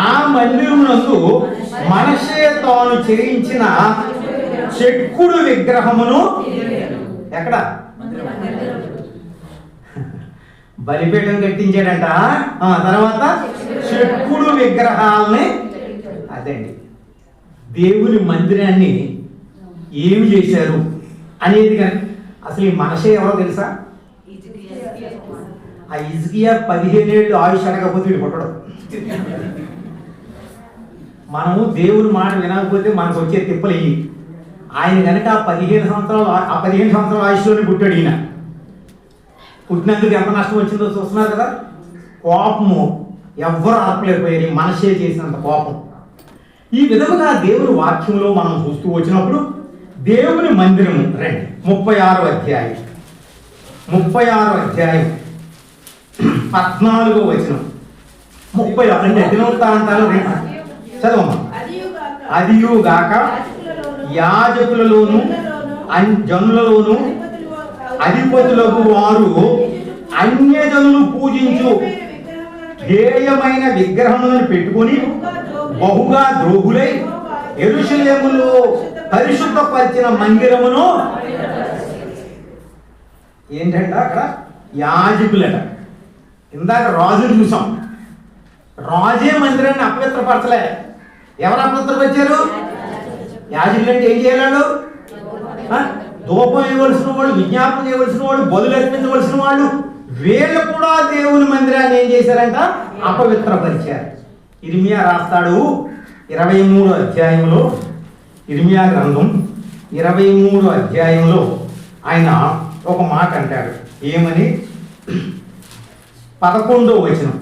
ఆ మందిరమునందు మనష్షే తాను చేయించిన చెక్కుడు విగ్రహమును, ఎక్కడ బలిపీఠం కట్టించాడంట, తర్వాత చెక్కుడు విగ్రహాలని, అదండి దేవుని మందిరాన్ని ఏమి చేశారు అనేది. కానీ అసలు ఈ మనషే ఎవరో తెలుసా? ఆ హిజ్కియా 15 ఏళ్ళు ఆయుష్ అడగకపోతే వీడు పుట్టడు. మనము దేవుని మాట వినకపోతే మనకు వచ్చే తిప్పలు ఇవి. ఆయన కనుక ఆ 15 సంవత్సరాల ఆయుష్లోనే పుట్టాడు. ఈయన పుట్టినందుకు ఎంత నష్టం వచ్చిందో చూస్తున్నారు కదా. కోపము ఎవ్వరు ఆపలేకపోయారు, మనషే చేసినంత కోపం. ఈ విధముగా దేవుని వాక్యంలో మనం చూస్తూ వచ్చినప్పుడు దేవుని మందిరము రండి 36వ అధ్యాయం 14వ వచనం 36 దినవృత్తాంతాలు చదవమ్మా. అదియుగాక యాజకులలోను జనులలోను అధిపతులకు వారు అన్యజనులు పూజించు హేయమైన విగ్రహములను పెట్టుకొని బహుగా ద్రోహులై యెరూషలేములో పరిశుద్ధపరిచిన మందిరమును, ఏంటంట అక్కడ యాజకులట. ఇందాక రాజులు చూసాం, రాజే మందిరాన్ని అపవిత్రపరచలే. ఎవరు అపవిత్రపరిచారు? యాజకులు. అంటే ఏం చేయాలి? ధూపం ఇవ్వవలసిన వాళ్ళు, విజ్ఞాపనం చేయవలసిన వాళ్ళు, బలులు అర్పించవలసిన వాళ్ళు, వీళ్ళు కూడా దేవుని మందిరాన్ని ఏం చేశారంట? అపవిత్రపరిచారు. ఇర్మియా రాస్తాడు 23వ అధ్యాయంలో, ఇర్మియా గ్రంథం 23వ అధ్యాయంలో ఆయన ఒక మాట అంటాడు. ఏమని? 11వ వచనం,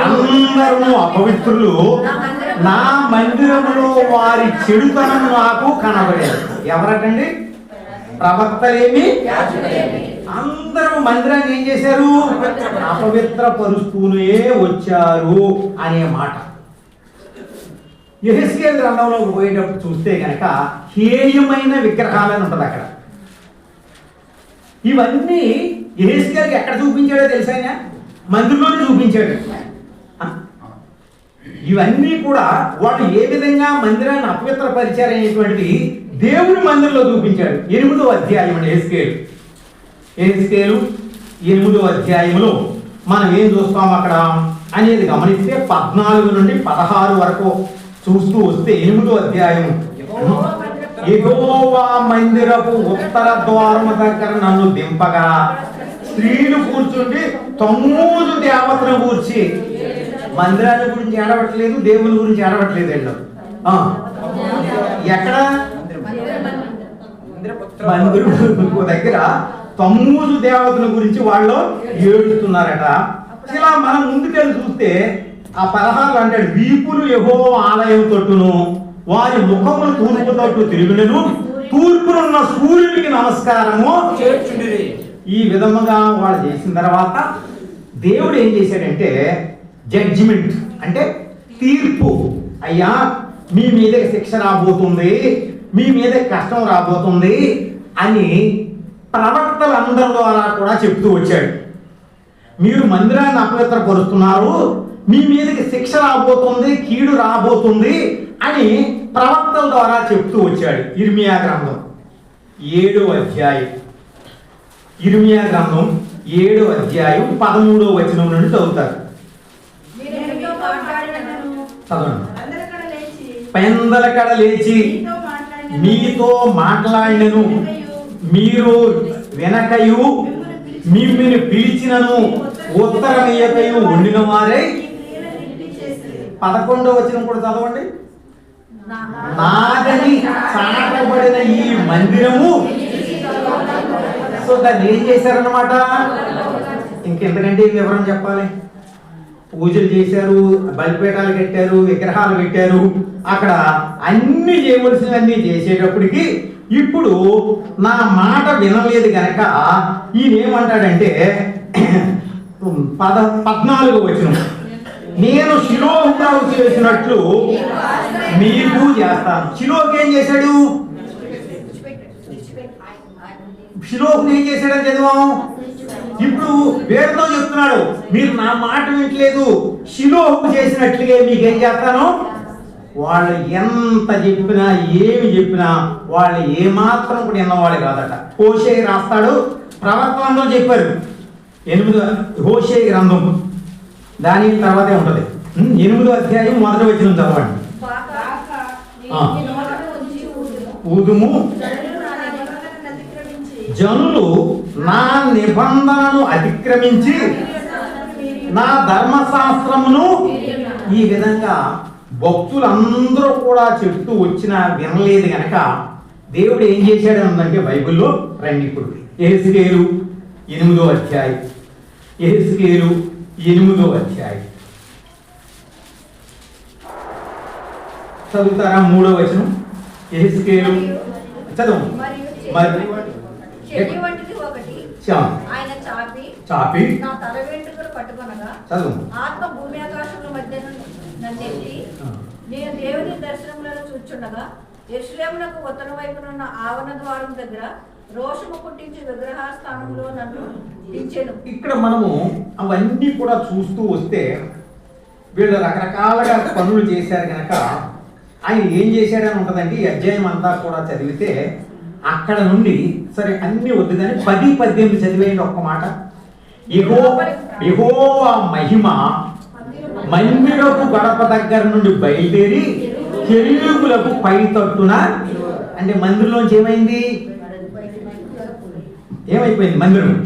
అందరూ అపవిత్రులు నా మందిరములో వారి చెడుతనం నాకు కనబడేది. ఎవరటండి? ప్రవక్తలేమి అందరూ మందిరాన్ని ఏం చేశారు? అపవిత్రపరుస్తూనే వచ్చారు అనే మాట. యెహెజ్కేలు గ్రంథంలోకి పోయేటప్పుడు చూస్తే కనుక హేయమైన విగ్రహాలని ఉంటుంది అక్కడ. ఇవన్నీ యెహెజ్కేలుకి ఎక్కడ చూపించాడో తెలుసా? ఆయన మందిరంలోనే చూపించాడు. ఇవన్నీ కూడా వాడు ఏ విధంగా మందిరాన్ని అపవిత్రపరిచారనేటువంటిది దేవుని మందిరంలో చూపించాడు. 8వ అధ్యాయం అండి యెహెజ్కేలు 8వ అధ్యాయంలో మనం ఏం చూస్తాం అక్కడ అనేది గమనిస్తే 14 నుండి 16 వరకు చూస్తూ వస్తే 8వ అధ్యాయం, యెహోవా మందిరపు ఉత్తర ద్వారము దగ్గర నన్ను దింపగా స్త్రీలు కూర్చుండి తమ్మూజు దేవతను గూర్చి, మందిరాన్ని గురించి ఏడవట్లేదు, దేవుని గురించి ఏడవట్లేదు. వీళ్ళు ఎక్కడ? మందిరం దగ్గర తమ్మూజు దేవతల గురించి వాళ్ళు ఏడుస్తున్నారట. ఇలా మనం ముందుకెళ్ళి చూస్తే ఆ 16 అంటాడు, వీపులు యెహోవా ఆలయం తొట్టును వారి ముఖములు తూర్పు తట్టు తిరుగులను, తూర్పునున్న సూర్యుడికి నమస్కారము చేర్చుండిరి. ఈ విధముగా వాళ్ళు చేసిన తర్వాత దేవుడు ఏం చేశాడంటే జడ్జిమెంట్ అంటే తీర్పు. అయ్యా మీ మీద శిక్ష రాబోతుంది, మీ మీద కష్టం రాబోతుంది అని ప్రవక్తలందరి ద్వారా కూడా చెప్తూ వచ్చాడు. మీరు మందిరాన్ని అపవిత్రపరుస్తున్నారు, మీ మీదకి శిక్ష రాబోతుంది, కీడు రాబోతుంది అని ప్రవక్తల ద్వారా చెప్తూ వచ్చాడు. ఇర్మియా గ్రంథం 7వ అధ్యాయం, ఇర్మియా గ్రంథం 7వ అధ్యాయం 13వ వచనం నుండి చదువుతారు. చదవండి. పెందలకడ లేచి మీతో మాట్లాడినను, మీరు వెనకయు మిమ్మల్ని పిలిచినను ఉత్తరమీయకయు ఉండిన వారే. 11వ వచనం కూడా చదవండి. నాగని చాటబడిన ఈ మందిరము. సో దాన్ని ఏం చేశారన్నమాట? ఇంకెంతకంటే వివరం చెప్పాలి? పూజలు చేశారు, బలిపీఠాలు కట్టారు, విగ్రహాలు పెట్టారు, అక్కడ అన్ని చేయవలసినవన్నీ చేసేటప్పటికి ఇప్పుడు నా మాట వినలేదు గనక ఈయన ఏమంటాడంటే 14వ వచనం, నేను శిలోహు చేసినట్లు మీకు చేస్తాను. శిలోహుకి ఏం చేశాడు? శిలోహుని ఏం చేశాడని చదివాం. ఇప్పుడు వేరుతో చెప్తున్నాడు, మీరు నా మాట వింటలేదు, శిలోహు చేసినట్లుగా మీకేం చేస్తాను. వాళ్ళు ఎంత చెప్పినా ఏమి చెప్పినా వాళ్ళు ఏమాత్రం కూడా విన్నవాళ్ళు కాదట. హోషేయ రాస్తాడు, ప్రవక్తలందరూ చెప్పారు. 8వ హోషేయ గ్రంథం దాని తర్వాతే ఉంటది. 8వ అధ్యాయం 1వ వచనం చదవండి. ఊదుము, జనులు నా నిబంధనను అతిక్రమించి నా ధర్మశాస్త్రమును. ఈ విధంగా భక్తులందరూ కూడా చెప్తూ వచ్చినా వినలేదు గనక దేవుడు ఏం చేశాడు అంటే బైబిల్లో రండి ఇప్పుడు యెహెజ్కేలు 8వ అధ్యాయం, యెహెజ్కేలు 8వ అధ్యాయం చదువుతారా? 3వ వచనం యెహెజ్కేలు చదువు. చాపి నా తల వెంట్రుకలు పట్టుకొనగా ఆత్మ భూమి ఆకాశముల మధ్య నన్నెత్తి నేను దేవుని దర్శనములను చూచుండగా యెరూషలేమునకు ఉత్తర వైపునున్న ఆవరణ ద్వారం దగ్గర రోషము పుట్టించి విగ్రహ స్థానంలో నన్ను దించెను. ఇక్కడ మనము అవన్నీ కూడా చూస్తూ వస్తే వీళ్ళు రకరకాలుగా పనులు చేశారు కనుక ఆయన ఏం చేశాడని ఉంటుందండి. ఈ అధ్యాయం అంతా కూడా చదివితే అక్కడ నుండి సరే అన్ని వద్దు కానీ 10-18 చదివేయండి ఒక్క మాట. యెహోవా మహిమ మందిరపు గడప దగ్గర నుండి బయలుదేరి కెరూబులకు పై తట్టున. అంటే మందిరంలోంచి ఏమైంది? ఏమైపోయింది?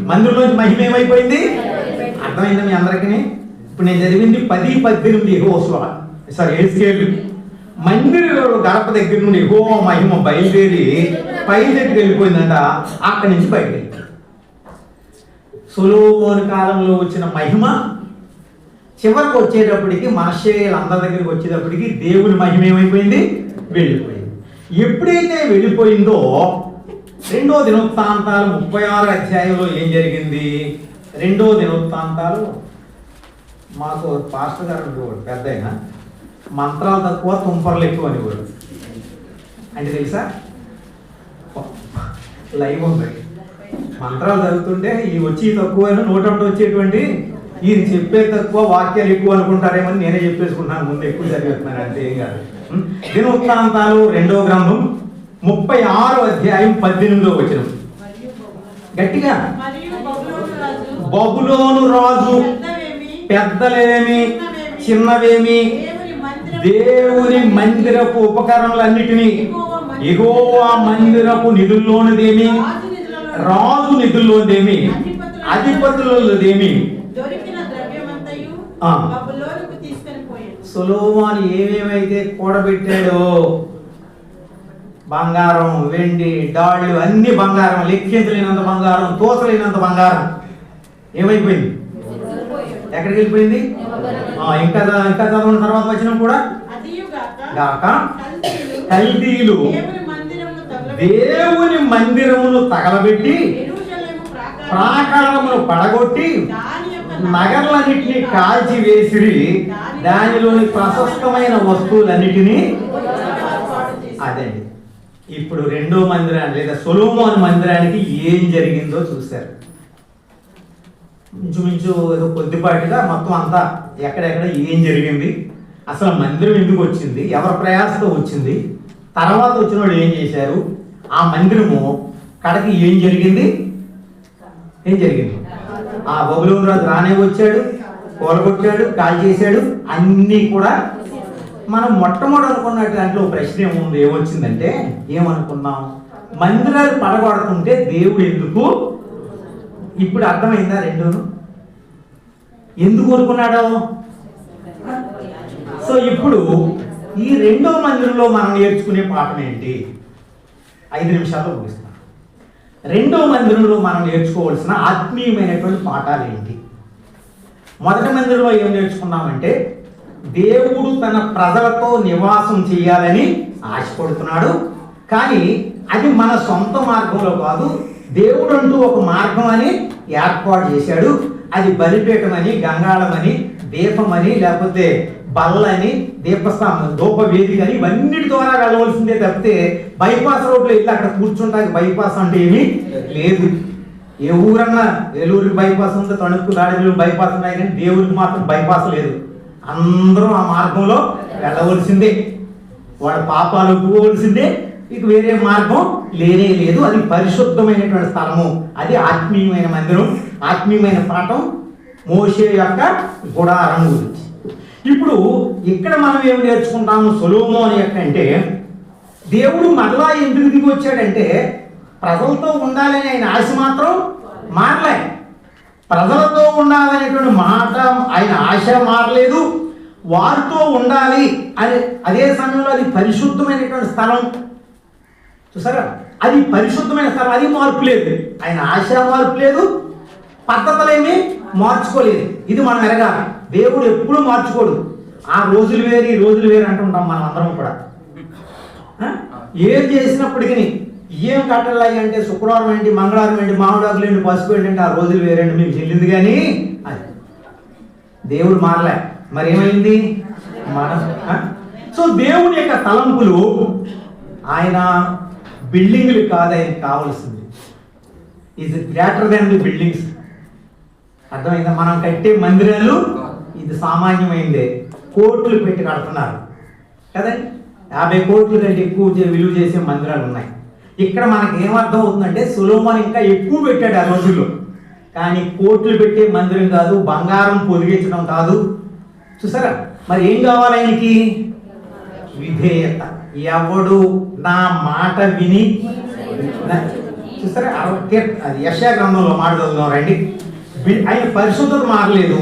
మందిరంలోంచి మహిమ ఏమైపోయింది? అర్థమైందా మీ అందరికీ? ఇప్పుడు నేను చదివింది 10-18 యెహెజ్కేలు. మందిర గడప దగ్గర నుండి యెహోవా మహిమ బయలుదేరి పై దగ్గరికి వెళ్ళిపోయిందంట. అక్కడి నుంచి బయటకి సొలొమోను కాలంలో వచ్చిన మహిమ చివరికి వచ్చేటప్పటికి మనష్షేయులందరి దగ్గరికి వచ్చేటప్పటికి దేవుని మహిమ ఏమైపోయింది? వెళ్ళిపోయింది. ఎప్పుడైతే వెళ్ళిపోయిందో 2వ దినవృత్తాంతాలు 36వ అధ్యాయంలో ఏం జరిగింది? 2వ దినవృత్తాంతాలు మాకు పాస్టర్ గారు ఉండేవాడు, పెద్ద అయినా మంత్రాలు తక్కువ తుంపర్లు ఎక్కువ అనేవాడు. అంటే తెలుసా, లైవ్ ఉంది, మంత్రాలు చదువుతుంటే ఈ వచ్చి తక్కువ నోటంటే వచ్చేటువంటి ఈయన చెప్పే తక్కువ వాక్యాలు ఎక్కువ అనుకుంటారేమో నేనే చెప్పేసుకుంటున్నాను, ముందు ఎక్కువ చదివేస్తున్నాను అంటే ఏం కాదు. దినవృత్తాంతాలు 2వ గ్రంథం 36వ అధ్యాయం 18వ వచనం గట్టిగా. బబులోను రాజు పెద్దలేమి చిన్నవేమి దేవుని మందిరపు ఉపకరణలన్నిటినీ యెహోవా మందిరపు నిధుల్లోనిదేమి, రాజు నిధుల్లోదేమి, అధిపతులదేమి సొలొమోను ఏమేమైతే కూడబెట్టాడో బంగారం, వెండి, డాళ్ళు అన్ని బంగారం, లెక్కించలేనంత బంగారం, తోసలేనంత బంగారం ఏమైపోయింది? ఎక్కడికి వెళ్ళిపోయింది? ఇంకా చదవని తర్వాత వచ్చిన కూడా గాక కల్దీలు దేవుని మందిరమును తగలబెట్టి ప్రాకారమును పడగొట్టి నగర్లన్నిటినీ కాల్చి వేసిరి, దానిలోని ప్రశస్తమైన వస్తువులన్నిటినీ. అదండి ఇప్పుడు రెండో మందిరాన్ని లేదా సొలొమోను మందిరానికి ఏం జరిగిందో చూశారు. ఇంచుమించు ఏదో కొద్దిపాటిగా మొత్తం అంతా ఎక్కడెక్కడ ఏం జరిగింది, అసలు మందిరం ఎందుకు వచ్చింది, ఎవరి ప్రయాసతో వచ్చింది, తర్వాత వచ్చిన వాళ్ళు ఏం చేశారు, ఆ మందిరము కడకి ఏం జరిగింది. ఆ బబులోను రాజు రానే వచ్చాడు, కూలగొట్టాడు, కాల్ చేశాడు, అన్నీ కూడా. మనం మొట్టమొదటి అనుకున్న దాంట్లో ప్రశ్న ఏముంది, ఏమొచ్చిందంటే ఏమనుకున్నాం, మందిరాలు పడగొడుతుంటే దేవుడు ఎందుకు. ఇప్పుడు అర్థమైందా రెండును ఎందుకు కోరుకున్నాడో. సో ఇప్పుడు ఈ రెండో మందిరంలో మనం నేర్చుకునే పాఠం ఏంటి, 5 నిమిషాల్లో ముగిస్తాం. రెండో మందిరంలో మనం నేర్చుకోవాల్సిన ఆత్మీయమైనటువంటి పాఠాలు ఏంటి. మొదటి మందిరంలో ఏం నేర్చుకున్నామంటే దేవుడు తన ప్రజలతో నివాసం చేయాలని ఆశపడుతున్నాడు, కానీ అది మన సొంత మార్గంలో కాదు, దేవుడు అంటూ ఒక మార్గం అని ఏర్పాటు చేశాడు. అది బలిపీఠమని, గంగాళమని, దీపమని, లేకపోతే బల్లని, దీపస్తంభం, ధూప వేదిక అని ఇవన్నిటి ద్వారా వెళ్ళవలసిందే తప్పితే బైపాస్ రోడ్లో వెళ్ళి అక్కడ కూర్చుంటానికి బైపాస్ అంటే ఏమీ లేదు. ఏ ఊరన్నా ఏలూరుకి బైపాస్ ఉంటే తణుకు దాడిలో బైపాస్ ఉన్నాయి, కానీ దేవుడికి మాత్రం బైపాస్ లేదు. అందరూ ఆ మార్గంలో వెళ్ళవలసిందే, వాళ్ళ పాపాలు ఒప్పుకోవలసిందే, ఇక వేరే మార్గం లేనే లేదు. అది పరిశుద్ధమైనటువంటి స్థలము, అది ఆత్మీయమైన మందిరం, ఆత్మీయమైన పాఠం మోషే యొక్క గుడారం గురించి. ఇప్పుడు ఇక్కడ మనం ఏమి నేర్చుకుంటాము సొలొమోను యొక్క అంటే, దేవుడు మరలా ఎందుకు దిగి వచ్చాడంటే ప్రజలతో ఉండాలని ఆయన ఆశ మాత్రం మారలే. ప్రజలతో ఉండాలనేటువంటి మాట ఆయన ఆశ మారలేదు, వారితో ఉండాలి అని. అదే సమయంలో అది పరిశుద్ధమైనటువంటి స్థలం, చూసారా, అది పరిశుద్ధమైన స్థలం, అది మార్పు లేదు. ఆయన ఆశ మార్పు లేదు, పద్ధతులేమీ మార్చుకోలేదు. ఇది మనం ఎరగాలి. దేవుడు ఎప్పుడూ మార్చుకోడు. ఆ రోజులు వేరు, ఈ రోజులు వేరు అంటుంటాం మనం అందరం కూడా. ఏం చేసినప్పటికీ ఏం కట్టలాగి అంటే శుక్రవారం ఏంటి, మంగళవారం ఏంటి, మామిడాకులు ఏంటి, పసుపు ఏంటంటే ఆ రోజులు వేరండి మీకు చెల్లింది, కానీ అది దేవుడు మారలే. మరి ఏమైంది మనం. సో దేవుని యొక్క తలంపులు ఆయన బిల్డింగ్లు కాదు, ఆయనకి కావాల్సింది is greater than the buildings. అర్థమైందా. మనం కట్టే మందిరాలు ఇది సామాన్యమైందే, కోట్లు పెట్టి కడుతున్నారు కదండి. 50 కోట్లు కంటే ఎక్కువ విలువ చేసే మందిరాలు ఉన్నాయి. ఇక్కడ మనకి ఏమర్థం అవుతుందంటే సొలొమోను ఇంకా ఎక్కువ పెట్టాడు ఆ రోజుల్లో, కానీ కోట్లు పెట్టే మందిరం కాదు, బంగారం పొదిగించడం కాదు. చూసారా, మరి ఏం కావాలి ఆయనకి, విధేయత. ఎవడు నా మాట విని, చూసారా అది యెషయా గ్రంథంలో మాట చదువుదాం రండి. ఆయన పరిశుద్ధత మారలేదు,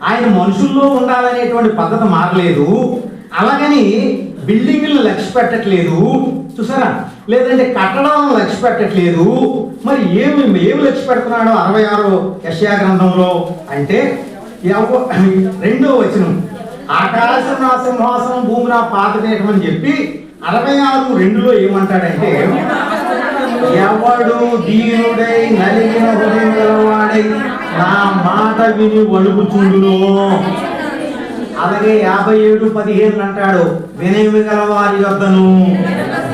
ఆయన మనుషుల్లో ఉండాలనేటువంటి పద్ధతి మారలేదు, అలాగని బిల్డింగ్లను లక్ష్య పెట్టట్లేదు, చూసారా, లేదంటే కట్టడాలను లక్ష్య పెట్టట్లేదు. మరి ఏమి లక్ష్య పెడుతున్నాడో 66 యెషయా గ్రంథంలో అంటే 2వ వచనం, ఆకాశం నా సింహాసనం, భూమి నా పాదపీఠం అని చెప్పి 66:2లో ఏమంటాడంటే, ఎవడు దీనుడై నలిగిన హృదయం గలవాడై నా మాట విని వణుకుచుండును. అలాగే 57:15 అంటాడు, వినయము గలవారి యొద్దను,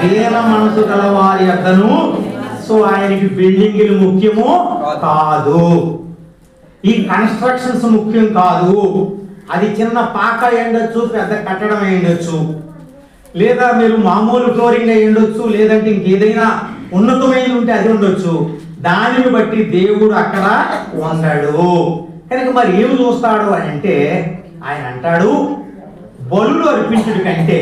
దీన మనసు గలవారి యొద్దను. సో ఆయనకి బిల్డింగ్లు ముఖ్యము కాదు, ఈ కన్స్ట్రక్షన్స్ ముఖ్యం కాదు. అది చిన్న పాక అయ్యుండొచ్చు, పెద్ద కట్టడం అయ్యుండొచ్చు, లేదా మీరు మామూలు ఫ్లోరింగ్ అయ్యుండొచ్చు, లేదంటే ఇంకేదైనా ఉన్నతమైన ఉంటే అది ఉండొచ్చు. దానిని బట్టి దేవుడు అక్కడ ఉన్నాడు. కనుక మరి ఏమి చూస్తాడు అని అంటే ఆయన అంటాడు, బలులు అర్పించుడి కంటే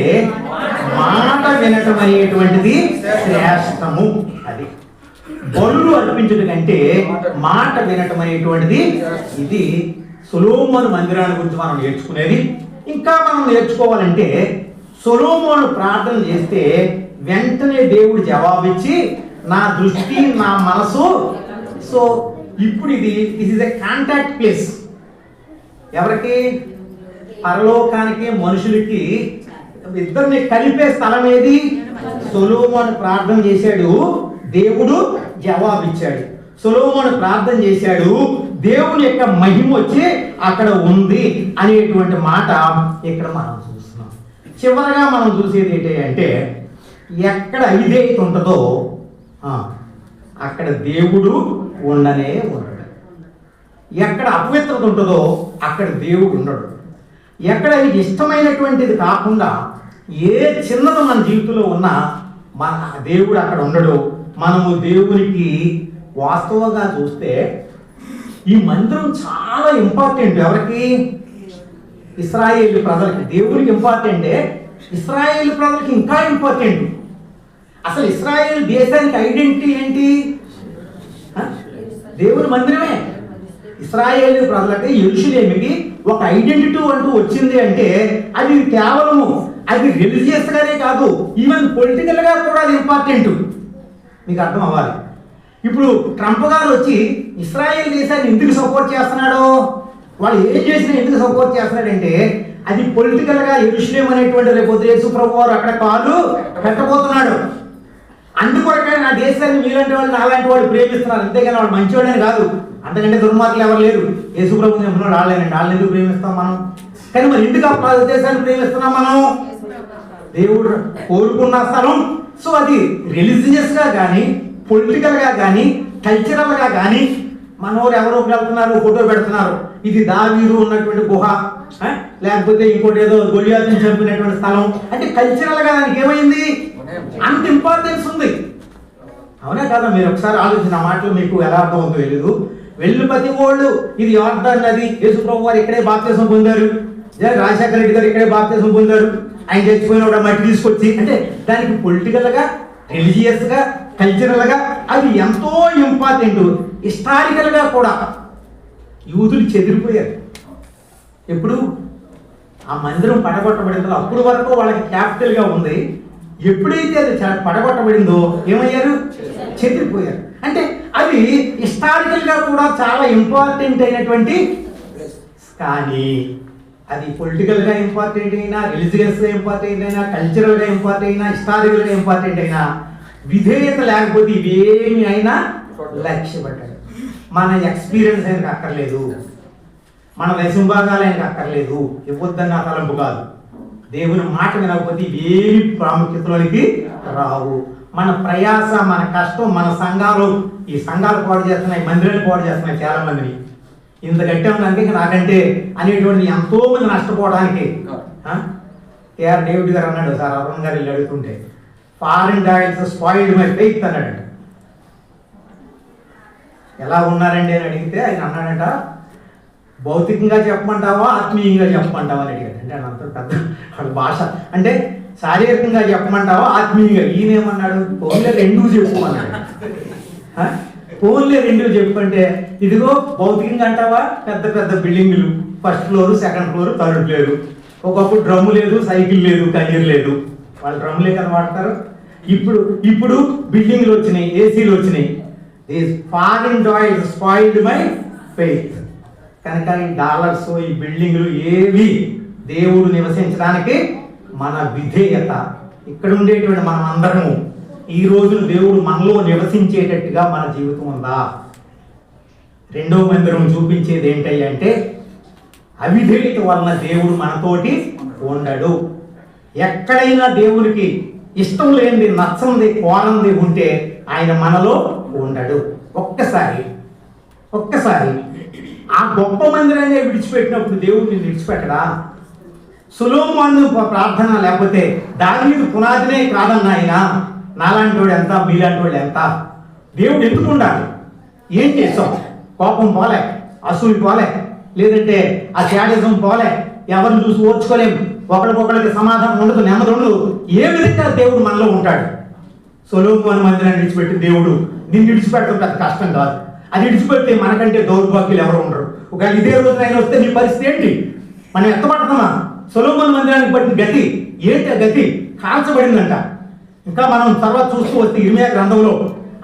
మాట వినటం అనేటువంటిది శ్రేష్టము. అది బలులు అర్పించుడి కంటే మాట వినటం అనేటువంటిది. ఇది సొలొమోను మందిరాన్ని గురించి మనం నేర్చుకునేది. ఇంకా మనం నేర్చుకోవాలంటే సొలొమోను ప్రార్థన చేస్తే వెంటనే దేవుడు జవాబిచ్చి నా దృష్టి నా మనసు. సో ఇప్పుడు this is a contact place. ఎవరికి, పరలోకానికి మనుషులకి ఇద్దరిని కలిపే స్థలం ఏది? సొలొమోను ప్రార్థన చేశాడు, దేవుడు జవాబిచ్చాడు. సొలొమోను ప్రార్థన చేశాడు, దేవుని యొక్క మహిమ వచ్చి అక్కడ ఉంది అనేటువంటి మాట ఇక్కడ మనం చూస్తున్నాం. చివరగా మనం చూసేది ఏంటి అంటే, ఎక్కడ అవిధేయత ఉంటుందో అక్కడ దేవుడు ఉండనే ఉండడు. ఎక్కడ అపవిత్రత ఉంటుందో అక్కడ దేవుడు ఉండడు. ఎక్కడ ఇష్టమైనటువంటిది కాకుండా ఏ చిన్నది మన జీవితంలో ఉన్నా మన దేవుడు అక్కడ ఉండడు. మనము దేవునికి వాస్తవంగా చూస్తే ఈ మందిరం చాలా ఇంపార్టెంట్. ఎవరికి? ఇశ్రాయేలు ప్రజలకి. దేవునికి ఇంపార్టెంటే, ఇశ్రాయేలు ప్రజలకి ఇంకా ఇంపార్టెంట్. అసలు ఇశ్రాయేల్ దేశానికి ఐడెంటిటీ ఏంటి? దేవుని మందిరమే. ఇశ్రాయేలు ప్రజలకి, యెరూషలేముకి ఒక ఐడెంటిటీ అంటూ వచ్చింది అంటే అది కేవలము అది రిలీజియస్ గానే కాదు, ఈవెన్ పొలిటికల్ గా కూడా అది ఇంపార్టెంట్. మీకు అర్థం అవ్వాలి. ఇప్పుడు ట్రంప్ గారు వచ్చి ఇశ్రాయేల్ దేశాన్ని ఎందుకు సపోర్ట్ చేస్తున్నాడు? వాళ్ళు ఏం చేసినా ఎందుకు సపోర్ట్ చేస్తున్నాడంటే అది పొలిటికల్ గా యెరూషలేము అనేటువంటి రేపు యేసు ప్రభు వారు అక్కడ కాలు పెట్టబోతున్నాడు. అందుకొరకే నా దేశాన్ని మీలాంటి వాళ్ళు నాలాంటి వాళ్ళు ప్రేమిస్తున్నారు, అంతేగాని వాళ్ళు మంచివాడని కాదు. అంతకంటే దుర్మార్గులు ఎవరు లేరు. యేసు ప్రభు చెప్తున్నాడు వాళ్ళేనండి, వాళ్ళని ఎందుకు ప్రేమిస్తాం మనం? కానీ మరి ఎందుకు ఆ దేశాన్ని ప్రేమిస్తున్నాం మనం? దేవుడు కోరుకున్న స్థలం. సో అది రిలీజియస్ గా కానీ, పొలిటికల్ గా కానీ, కల్చరల్ గా కానీ మనోరు ఎవరో వెళ్తున్నారు, ఫోటో పెడుతున్నారు, ఇది దావీదు ఉన్నటువంటి గుహ, లేకపోతే ఇంకోటి ఏదో గొలియాతుని చంపినటువంటి స్థలం అంటే కల్చరల్ గా దానికి ఏమైంది? అంత ఇంపార్టెన్స్ ఉంది. అవునా కదా? మీరు ఒకసారి ఆలోచించిన మాటలు మీకు ఎలా అర్థం అవుతుందో తెలీదు. వెళ్ళి ప్రతి వాళ్ళు ఇది యోర్దాను నది, యేసు ప్రభు వారు ఇక్కడే బాప్తిసం పొందారు, రాజశేఖర రెడ్డి గారు ఇక్కడే బాప్తిసం పొందారు, ఆయన చచ్చిపోయిన మట్టి తీసుకొచ్చి అంటే దానికి పొలిటికల్ గా, రిలీజియస్ గా, కల్చరల్ గా అది ఎంతో ఇంపార్టెంట్. హిస్టారికల్ గా కూడా యూదులు చెదిరిపోయారు. ఎప్పుడు ఆ మందిరం పడగొట్టబడిందో అప్పుడు వరకు వాళ్ళకి క్యాపిటల్ గా ఉంది. ఎప్పుడైతే అది పడగొట్టబడిందో ఏమయ్యారు? చెదిరిపోయారు. అంటే అది హిస్టారికల్ గా కూడా చాలా ఇంపార్టెంట్ అయినటువంటి, కానీ అది పొలిటికల్ గా ఇంపార్టెంట్ అయినా, రిలీజియస్ గా ఇంపార్టెంట్ అయినా, కల్చరల్ గా ఇంపార్టెంట్ అయినా, హిస్టారికల్ గా ఇంపార్టెంట్ అయినా విధేయత లేకపోతే ఇవేమి అయినా లక్ష్యపడ్డాడు. మన ఎక్స్పీరియన్స్ ఆయనకు అక్కర్లేదు, మన దశంభాగాలు ఆయనకు అక్కర్లేదు, ఇవ్వద్దన్న తలంపు కాదు. దేవుని మాట వినకపోతే ఇవేమి ప్రాముఖ్యతలోనికి రావు. మన ప్రయాస, మన కష్టం, మన సంఘాలు, ఈ సంఘాలు పాడు చేస్తున్నాయి, మందిరాలు పాడు చేస్తున్నాయి చాలా మందిని. ఇంత గట్టి ఉందంటే నాకంటే అనేటువంటి ఎంతో మంది నష్టపోవడానికి. కేఆర్ డేవిడ్ గారు అన్నాడు సార్, అరుణ్ గారు వెళ్ళి అడుగుతుంటే, foreign dollars spoiled my faith అన్నాడు. ఎలా ఉన్నారండి అని అడిగితే ఆయన అన్నాడంట, భౌతికంగా చెప్పమంటావా ఆత్మీయంగా చెప్పమంటావా అని అడిగాడు. అంటే అంత పెద్ద భాష, అంటే శారీరకంగా చెప్పమంటావా ఆత్మీయంగా? ఈయనేమన్నాడు, ఫోన్లే రెండూ చెప్పమన్నాడు. ఫోన్లే రెండూ చెప్పంటే ఇదిగో భౌతికంగా అంటావా పెద్ద పెద్ద బిల్డింగ్లు, first floor, second floor, third floor. ఒకప్పుడు డ్రమ్ము లేదు, సైకిల్ లేదు, కన్నీరు లేదు, వాళ్ళు డ్రమ్ములే కదా వాడతారు. ఇప్పుడు బిల్డింగ్లు వచ్చినాయి, ఏసీలు వచ్చినాయి. Foreign dollars spoiled my faith. కనుక ఈ డాలర్స్, ఈ బిల్డింగ్లు ఏవి దేవుడు నివసించడానికి మన విధేయత. ఇక్కడ ఉండేటువంటి మనం అందరము ఈ రోజు దేవుడు మనలో నివసించేటట్టుగా మన జీవితం ఉందా? రెండో మందిరం చూపించేది ఏంటంటే అవిధేయత వలన దేవుడు మనతోటి ఉండడు. ఎక్కడైనా దేవునికి ఇష్టం లేనిది, నచ్చంది, కోరంది ఉంటే ఆయన మనలో ఉండడు. ఒక్కసారి ఆ గొప్ప మందిరాన్ని విడిచిపెట్టినప్పుడు దేవుడు నిన్ను విడిచిపెట్టడా? సొలొమోను ప్రార్థన లేకపోతే దావీదు పునాదినే కాదన్న ఆయన, నాలాంటి వాడు ఎంత, మీలాంటి వాడు ఎంత? దేవుడు ఎందుకు ఉండాలి? ఏం చేస్తాం? కోపం పోలే, అసూయ పోలే, లేదంటే ఆ శాడిజం పోలే, ఎవరిని చూసి ఓర్చుకోలేము, ఒకరికొకరికి సమాధానం ఉండదు, నెమ్మది ఉండదు. ఏ విధంగా దేవుడు మనలో ఉంటాడు? సొలొమోను మందిరాన్ని విడిచిపెట్టి దేవుడు నిన్ను విడిచిపెట్టడం పెద్ద కష్టం కాదు. అది విడిచిపెడితే మనకంటే దౌర్భాగ్యులు ఎవరు ఉండరు. ఒకవేళ ఇదే రోజున ఆయన వస్తే నీ పరిస్థితి ఏంటి? మనం ఎత్తపడుతున్నాం. సొలొమోను మందిరానికి పట్టిన గతి ఏంటి? ఆ గతి కాల్చబడిందంట. ఇంకా మనం తర్వాత చూస్తూ వస్తే ఇర్మియా గ్రంథంలో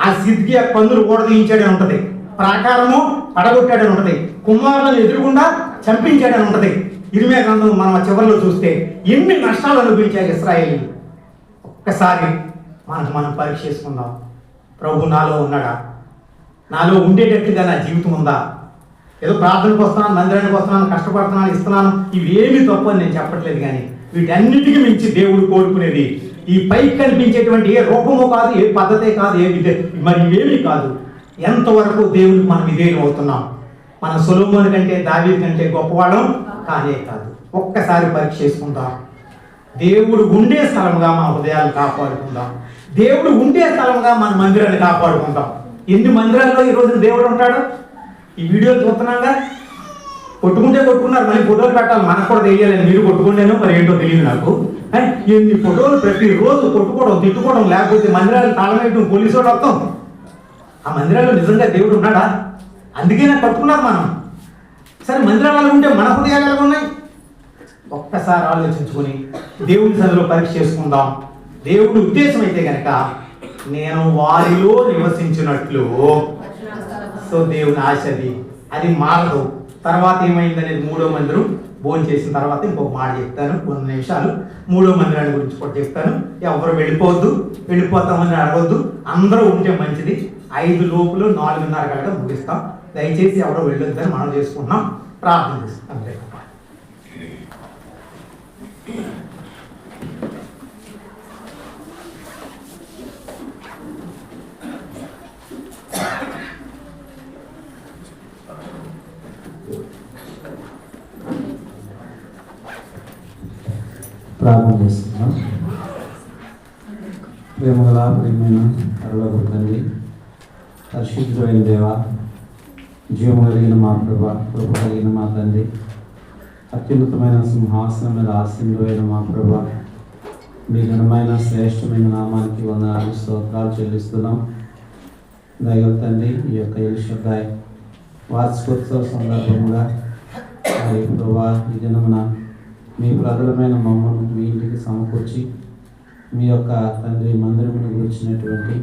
ఆ సిద్కియా పన్నులు ఓడదీయించాడని ఉంటది, ప్రాకారము పడగొట్టాడని ఉంటది, కుమారులను ఎదురుగుండా చంపించాడని ఉంటుంది. ఇర్మియా గ్రంథం మనం ఆ చివరిలో చూస్తే ఎన్ని నష్టాలు అనుభవించారు ఇశ్రాయేలీయులు. ఒక్కసారి మనం పరీక్ష చేసుకుందాం. ప్రభు నాలో ఉన్నాడా? నాలో ఉండేటట్టుగా నా జీవితం ఉందా? ఏదో ప్రార్థనకు వస్తున్నాను, మందిరానికి వస్తున్నాను, కష్టపడుతున్నాను, ఇస్తున్నాను, ఇవేమీ తప్పు అని నేను చెప్పట్లేదు. కానీ వీటన్నిటికీ మించి దేవుడు కోరుకునేది ఈ పైకి కనిపించేటువంటి ఏ రూపము కాదు, ఏ పద్ధతే కాదు, మరి ఇవేమీ కాదు. ఎంతవరకు దేవుడికి మనం విధేయం అవుతున్నాం. మన సొలొమోను కంటే దావీదు కంటే గొప్పవాళ్ళం కానే కాదు. ఒక్కసారి పరీక్ష చేసుకుందాం. దేవుడు ఉండే స్థలంగా మన హృదయాలను కాపాడుకుందాం. దేవుడు ఉండే స్థలంగా మన మందిరాన్ని కాపాడుకుందాం. ఎన్ని మందిరాల్లో ఈరోజు దేవుడు ఉంటాడు? ఈ వీడియోలు చూస్తున్నాగా, కొట్టుకుంటే కొట్టుకున్నారు, మళ్ళీ ఫోటోలు పెట్టాలి. మనకు కూడా తెలియాలని, మీరు కొట్టుకుంటేనో మరి ఏంటో తెలియదు నాకు. ఎన్ని ఫోటోలు ప్రతిరోజు కొట్టుకోవడం, తిట్టుకోవడం, లేకపోతే మందిరాలు తాళం వేయడం, పోలీసు వాళ్ళు వస్తాం. ఆ మందిరాల్లో నిజంగా దేవుడు ఉన్నాడా? అందుకే నాకు పట్టుకున్నారు మనం. సరే, మందిరాలు ఉంటే మన హృదయాలు ఎలా ఉన్నాయి? ఒక్కసారి ఆలోచించుకొని దేవుడి సన్నిధిలో పరీక్ష చేసుకుందాం. దేవుడి ఉద్దేశం అయితే కనుక నేను వారిలో నివసించినట్లు, సో దేవుని ఆశది అది మారదు. తర్వాత ఏమైందనేది 3వ మందిరం భోజనం చేసిన తర్వాత ఇంకొక మాట చెప్తాను, 2 నిమిషాలు 3వ మందిరాన్ని గురించి కూడా చెప్తాను. ఎవరు వెళ్ళిపోవద్దు, వెళ్ళిపోతామని అడగొద్దు, అందరూ ఉంటే మంచిది. 5 లోపులో 4:30 గంటగా ముగిస్తాం. దయచేసి ఎవరో వెళ్ళొద్దని మనం చేసుకుంటున్నాం, ప్రార్థన చేస్తాం. అంతే. ప్రార్థన చేస్తున్నాం. ప్రేమగల ప్రేమైన పరలోకపు తండ్రి, పరిశుద్ధమైన దేవ, జీవము కలిగిన మా ప్రభ, కృప కలిగిన మా తండ్రి, అత్యున్నతమైన సింహాసనం మీద ఆసీనుడైన మా ప్రభ, మీ ఘనమైన శ్రేష్టమైన నామానికి వందనాలు స్తోత్రాలు చెల్లిస్తున్నాం. దైవ తండ్రి, ఈ యొక్క ఎల్షదాయ్ వార్షికోత్సవ సందర్భంగా మరి ప్రభా, ఈ దినమున మీ ప్రజలమైన మమ్మల్ని మీ ఇంటికి సమకూర్చి మీ యొక్క తండ్రి మందిరమును గురించినటువంటి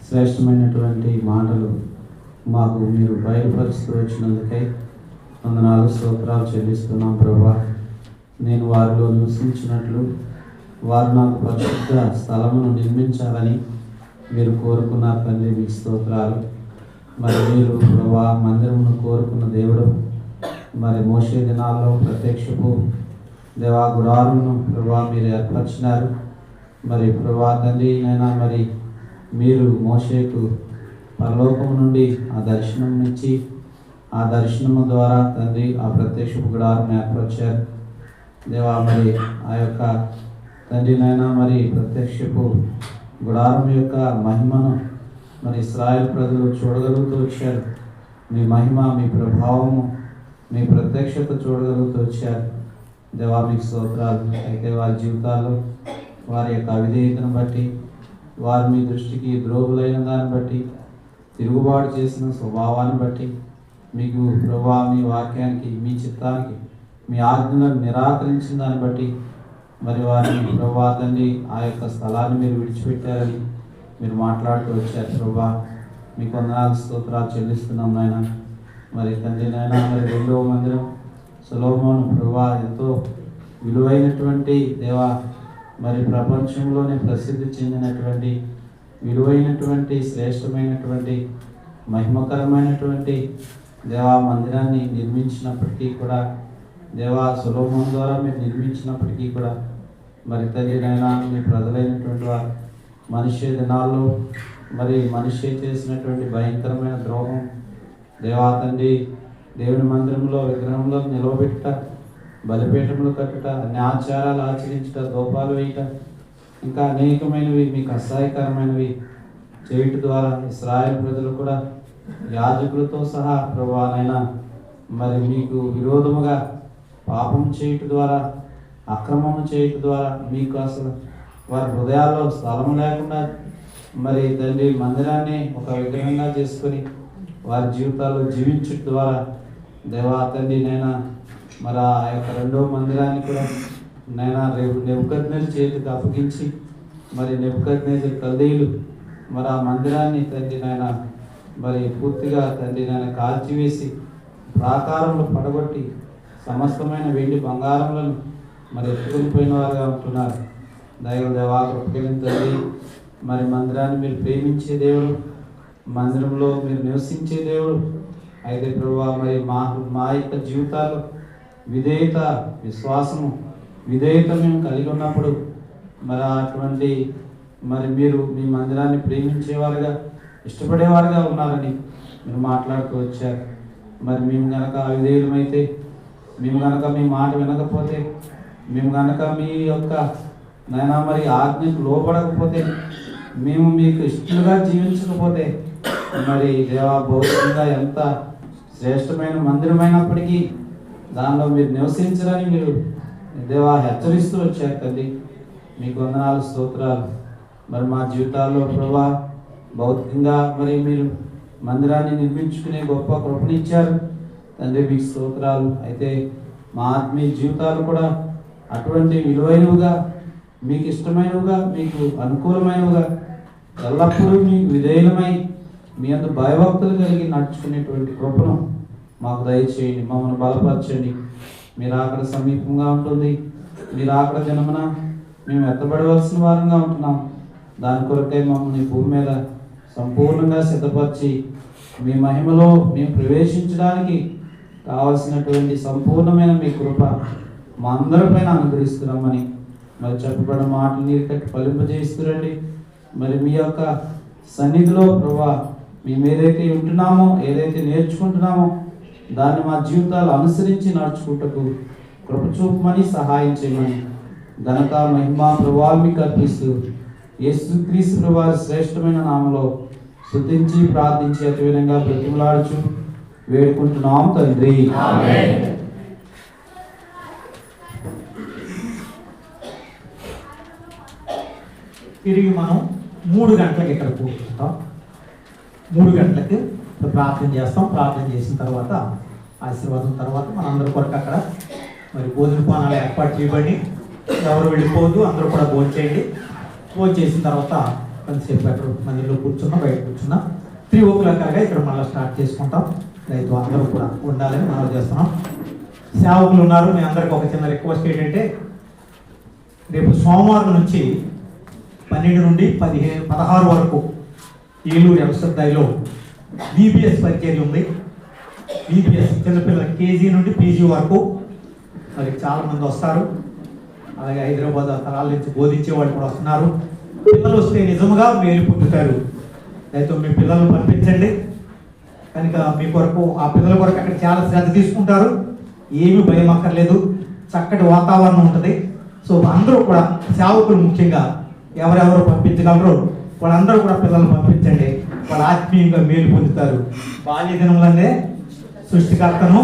శ్రేష్టమైనటువంటి మాటలు మాకు మీరు బయలుపరుస్తూ వచ్చినందుకై వందనాలు స్తోత్రాలు చెల్లిస్తున్నాం ప్రభా. నేను వారిలో నివసించినట్లు వారు నాకు పరిశుద్ధ స్థలమును నిర్మించాలని మీరు కోరుకున్నారు తండ్రి, మీ స్తోత్రాలు. మరి మీరు ప్రభా మందిరమును కోరుకున్న దేవుడు, మరి మోషే దినాల్లో ప్రత్యక్షపు దేవా గుడారును ప్రభా మీరు ఏర్పరిచినారు. మరి ప్రభా తండ్రి నైనా మరి మీరు మోషేకు పరలోకము నుండి ఆ దర్శనం ఇచ్చి ఆ దర్శనము ద్వారా తండ్రి ఆ ప్రత్యక్షపు గుడారును ఏర్పరిచారు దేవా. మరి ఆ యొక్క తండ్రి నైనా మరి ప్రత్యక్షపు గుడారం యొక్క మహిమను మరి ఇశ్రాయేలు ప్రజలు చూడగలుగుతూ వచ్చారు. మీ మహిమ, మీ ప్రభావము, మీ ప్రత్యక్షత చూడగలుగుతూ వచ్చారు దేవా. మీకు స్తోత్రాలు. అయితే వారి జీవితాల్లో వారి యొక్క అవిధేయతను బట్టి, వారు మీ దృష్టికి ద్రోహులైన దాన్ని బట్టి, తిరుగుబాటు చేసిన స్వభావాన్ని బట్టి, మీకు ప్రభా మీ వాక్యానికి, మీ చిత్తానికి, మీ ఆజ్ఞలను నిరాకరించిన దాన్ని బట్టి మరి వారిని ప్రభా తండ్రి ఆ యొక్క స్థలాన్ని మీరు విడిచిపెట్టారని మీరు మాట్లాడుతూ వచ్చారు ప్రభా. మీకు వందనాలు స్తోత్రాలు చెల్లిస్తున్నాం నాయన. మరి తండ్రి నాయన మరి 2వ మందిరం సొలొమోను ప్రభా ఎంతో విలువైనటువంటి దేవా, మరి ప్రపంచంలోనే ప్రసిద్ధి చెందినటువంటి విలువైనటువంటి శ్రేష్టమైనటువంటి మహిమకరమైనటువంటి దేవా మందిరాన్ని నిర్మించినప్పటికీ కూడా దేవా సొలొమోను ద్వారా మీరు నిర్మించినప్పటికీ కూడా మరి తండ్రి నాయన మీ ప్రజలైనటువంటి వారు మనిషి దినాల్లో మరి మనిషి చేసినటువంటి భయంకరమైన ద్రోహం దేవా తండ్రి, దేవుని మందిరంలో విగ్రహంలో నిలవబెట్ట, బలిపీఠములు కట్టుట, అన్ని ఆచారాలు ఆచరించుట, దోపాలు వేయుట, ఇంకా అనేకమైనవి మీకు అసహాయకరమైనవి చేయుట ద్వారా ఇశ్రాయేలు ప్రజలు కూడా యాజకులతో సహా ప్రభువానైనా మరి మీకు విరోధముగా పాపం చేయుట ద్వారా, అక్రమము చేయుట ద్వారా మీకు అసలు వారి హృదయాల్లో స్థలం లేకుండా మరి తండ్రి మందిరాన్ని ఒక విగ్రహంగా చేసుకొని వారి జీవితాల్లో జీవించుట ద్వారా దేవా తండ్రి నైనా మరి ఆ యొక్క 2వ మందిరాన్ని కూడా నైనా రేపు నెబుకద్నెజరు చేతికి అప్పగించి మరి నెబుకద్నెజరు కల్దీయులు మరి ఆ మందిరాన్ని తండ్రి నైనా మరి పూర్తిగా తండ్రి నైనా కాల్చివేసి ప్రాకారంలో పడగొట్టి సమస్తమైన వెండి బంగారములను మరి ఎత్తుకుని పోయిన వారుగా ఉంటున్నారు. దేవా కృపకెళ్ళిందండి. మరి మందిరాన్ని మీరు ప్రేమించే దేవుడు, మందిరంలో మీరు నివసించే దేవుడు అయితే ప్రభువా, మరి మా యొక్క జీవితాలు విధేయత, విశ్వాసము, విధేయత మేము కలిగి ఉన్నప్పుడు మరి అటువంటి మరి మీరు మీ మందిరాన్ని ప్రేమించేవారుగా, ఇష్టపడేవారుగా ఉన్నారని మీరు మాట్లాడుతూ వచ్చారు. మరి మేము కనుక అవిధేయులమైతే, మేము కనుక మీ మాట వినకపోతే, మేము కనుక మీ యొక్క నాయనా మరి ఆజ్ఞకు లోపడకపోతే, మేము మీకు ఇష్టలుగా జీవించకపోతే మరి దేవా భౌతికంగా ఎంత శ్రేష్టమైన మందిరమైనప్పటికీ దానిలో మీరు నివసించరని మీరు దేవా హెచ్చరిస్తూ వచ్చారు తండ్రి. మీకు వందనాలు, స్తోత్రాలు. మరి మా జీవితాల్లో ప్రభా భౌతికంగా మరి మీరు మందిరాన్ని నిర్మించుకునే గొప్ప కృపనిచ్చారు తండ్రి, మీకు స్తోత్రాలు. అయితే మా ఆత్మీయ జీవితాలు కూడా అటువంటి విలువైనవిగా, మీకు ఇష్టమైనవిగా, మీకు అనుకూలమైనవిగా, ఎల్లప్పుడూ మీకు విధేయులమై మీ అందు భయభక్తులు కలిగి నడుచుకునేటువంటి కృపను మాకు దయచేయండి, మమ్మల్ని బలపరచండి. మీరు అక్కడ సమీపంగా ఉంటుంది. మీరు అక్కడ జన్మన మేము ఎత్తబడవలసిన వారంగా ఉంటున్నాం. దాని కొరకై మమ్మల్ని భూమి మీద సంపూర్ణంగా సిద్ధపరిచి మీ మహిమలో మేము ప్రవేశించడానికి కావలసినటువంటి సంపూర్ణమైన మీ కృప మా అందరిపైన అనుగ్రహిస్తున్నామని మరి చెప్పబడిన మాటలు నీరు కట్టి ఫలింపజేస్తురండి. మరి మీ యొక్క సన్నిధిలో ప్రభా మేము ఏదైతే ఉంటున్నామో, ఏదైతే నేర్చుకుంటున్నామో దాన్ని మా జీవితాలు అనుసరించి నడుచుకుంటూ కృప చూపమని సహాయం చేయమని ఘనత, మహిమ, ప్రభావం మీకు అర్పిస్తూ యేసుక్రీస్తు ప్రభువారి శ్రేష్టమైన నామములో స్తుతించి ప్రార్థించి అతి విధంగా బ్రతిమలాడుచు వేడుకుంటున్నాం తండ్రి. తిరిగి మనం 3 గంటలకు ఇక్కడ కూర్చుంటాం. 3 గంటలకి ప్రార్థన చేస్తాం. ప్రార్థన చేసిన తర్వాత ఆశీర్వాదం తర్వాత మనందరి కొరకు అక్కడ మరి భోజన పానాలు ఏర్పాటు చేయబడి ఎవరు వెళ్ళిపోవద్దు, అందరూ కూడా భోజనం చేయండి. భోజనం చేసిన తర్వాత కొంతసేపు అక్కడ మందిలో కూర్చున్నాం, బయట కూర్చున్నాం. 3 o'clock ఇక్కడ మళ్ళీ స్టార్ట్ చేసుకుంటాం. రైతు అందరూ కూడా ఉండాలని మనం చేస్తున్నాం. సేవకులు ఉన్నారు. మీ అందరికి ఒక చిన్న రిక్వెస్ట్ ఏంటంటే, రేపు సోమవారం నుంచి 12 నుండి 16 వరకు ఏలూరు ఎంసద్దాయిలో బీబీఎస్ పరిచర్య ఉంది. బీబీఎస్ చిన్నపిల్లల కేజీ నుండి పీజీ వరకు మరి చాలామంది వస్తారు. అలాగే హైదరాబాద్ తరాల నుంచి బోధించే వాళ్ళు కూడా వస్తున్నారు. పిల్లలు వస్తే నిజంగా మేలు పొందుతారు. అయితే మీ పిల్లలను పంపించండి. కనుక మీ కొరకు, ఆ పిల్లల కొరకు అక్కడ చాలా శ్రద్ధ తీసుకుంటారు. ఏమీ భయం అక్కర్లేదు. చక్కటి వాతావరణం ఉంటుంది. సో అందరూ కూడా సేవకులు ముఖ్యంగా ఎవరెవరు పంపించగలరో వాళ్ళందరూ కూడా పిల్లల్ని పంపించండి. వాళ్ళు ఆత్మీయంగా మేలు పొందుతారు. బాల్య దినంలోనే సృష్టికర్తను,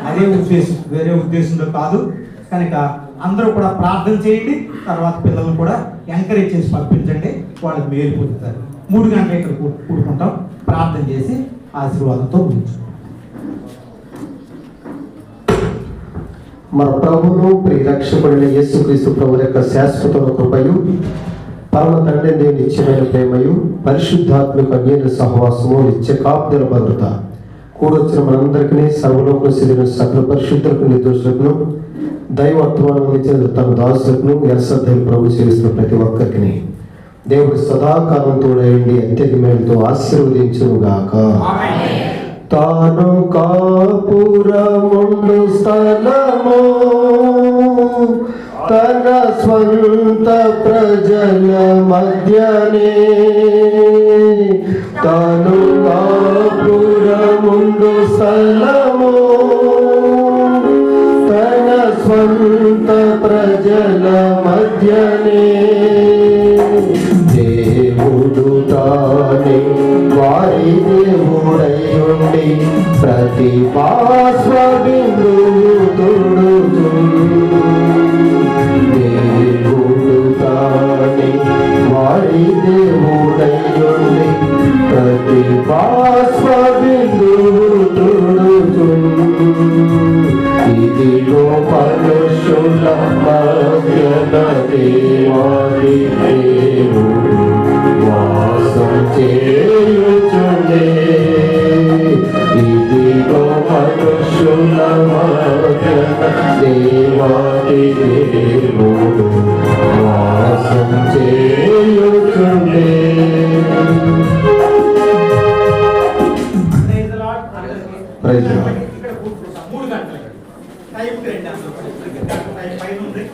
అదే ఉద్దేశం, వేరే ఉద్దేశంతో కాదు. కనుక అందరూ కూడా ప్రార్థన చేయండి. తర్వాత పిల్లలను కూడా ఎంకరేజ్ చేసి పంపించండి. వాళ్ళు మేలు పొందుతారు. 3 గంటలు ఇక్కడ కూడుకుంటాం. ప్రార్థన చేసి ఆశీర్వాదంతో ముగించుకుంటాం. మన ప్రభువును ప్రియరక్షకుడైన యేసుక్రీస్తు ప్రభు యొక్క శాశ్వత కృపయు, పరమ తండ్రి దేవుని నిత్యమైన ప్రేమయు, పరిశుద్ధాత్మక అన్యోన్య సహవాసము, నిత్య కాపుదల భద్రత కూడొచ్చిన మనందరికీ, సర్వలోకం సిద్ధిన సకల పరిశుద్ధులకు, నిర్దోషులకు, దైవత్వాన్ని అందించిన తన దాసులకు, ఎర్సద్దైన ప్రభు చేస్తున్న ప్రతి ఒక్కరికి దేవుడు సదాకాలం తోడయండి అత్యధికమైనతో ఆశీర్వదించునుగాక. తాను కాపురముండు స్థలము, తన స్వంత ప్రజల మధ్యనే, తాను కాపురముండు స్థలము, తన స్వంత ప్రజల మధ్యనే, దేవుడు తానే వారి దేవుడై ఉండి ప్రతి బాష్పబిందువు తుడుచును. దేవుడు తానే వారి దేవుడై ఉండి ప్రతి బాష్పబిందువు తుడుచును. ఇదిగో మనుషుల మధ్యన దేవాది దేవుడు వాసం చేయుచుండే. ఇదిగో మనుషుల మధ్యన దేవాది దేవుడు వాసం చేయుచుండే. Praise the Lord. ఇక్కడ కూర్చుంటాం 3 గంటలకి. టైంకి రండి అందరూ. టైం పైన ఉంది.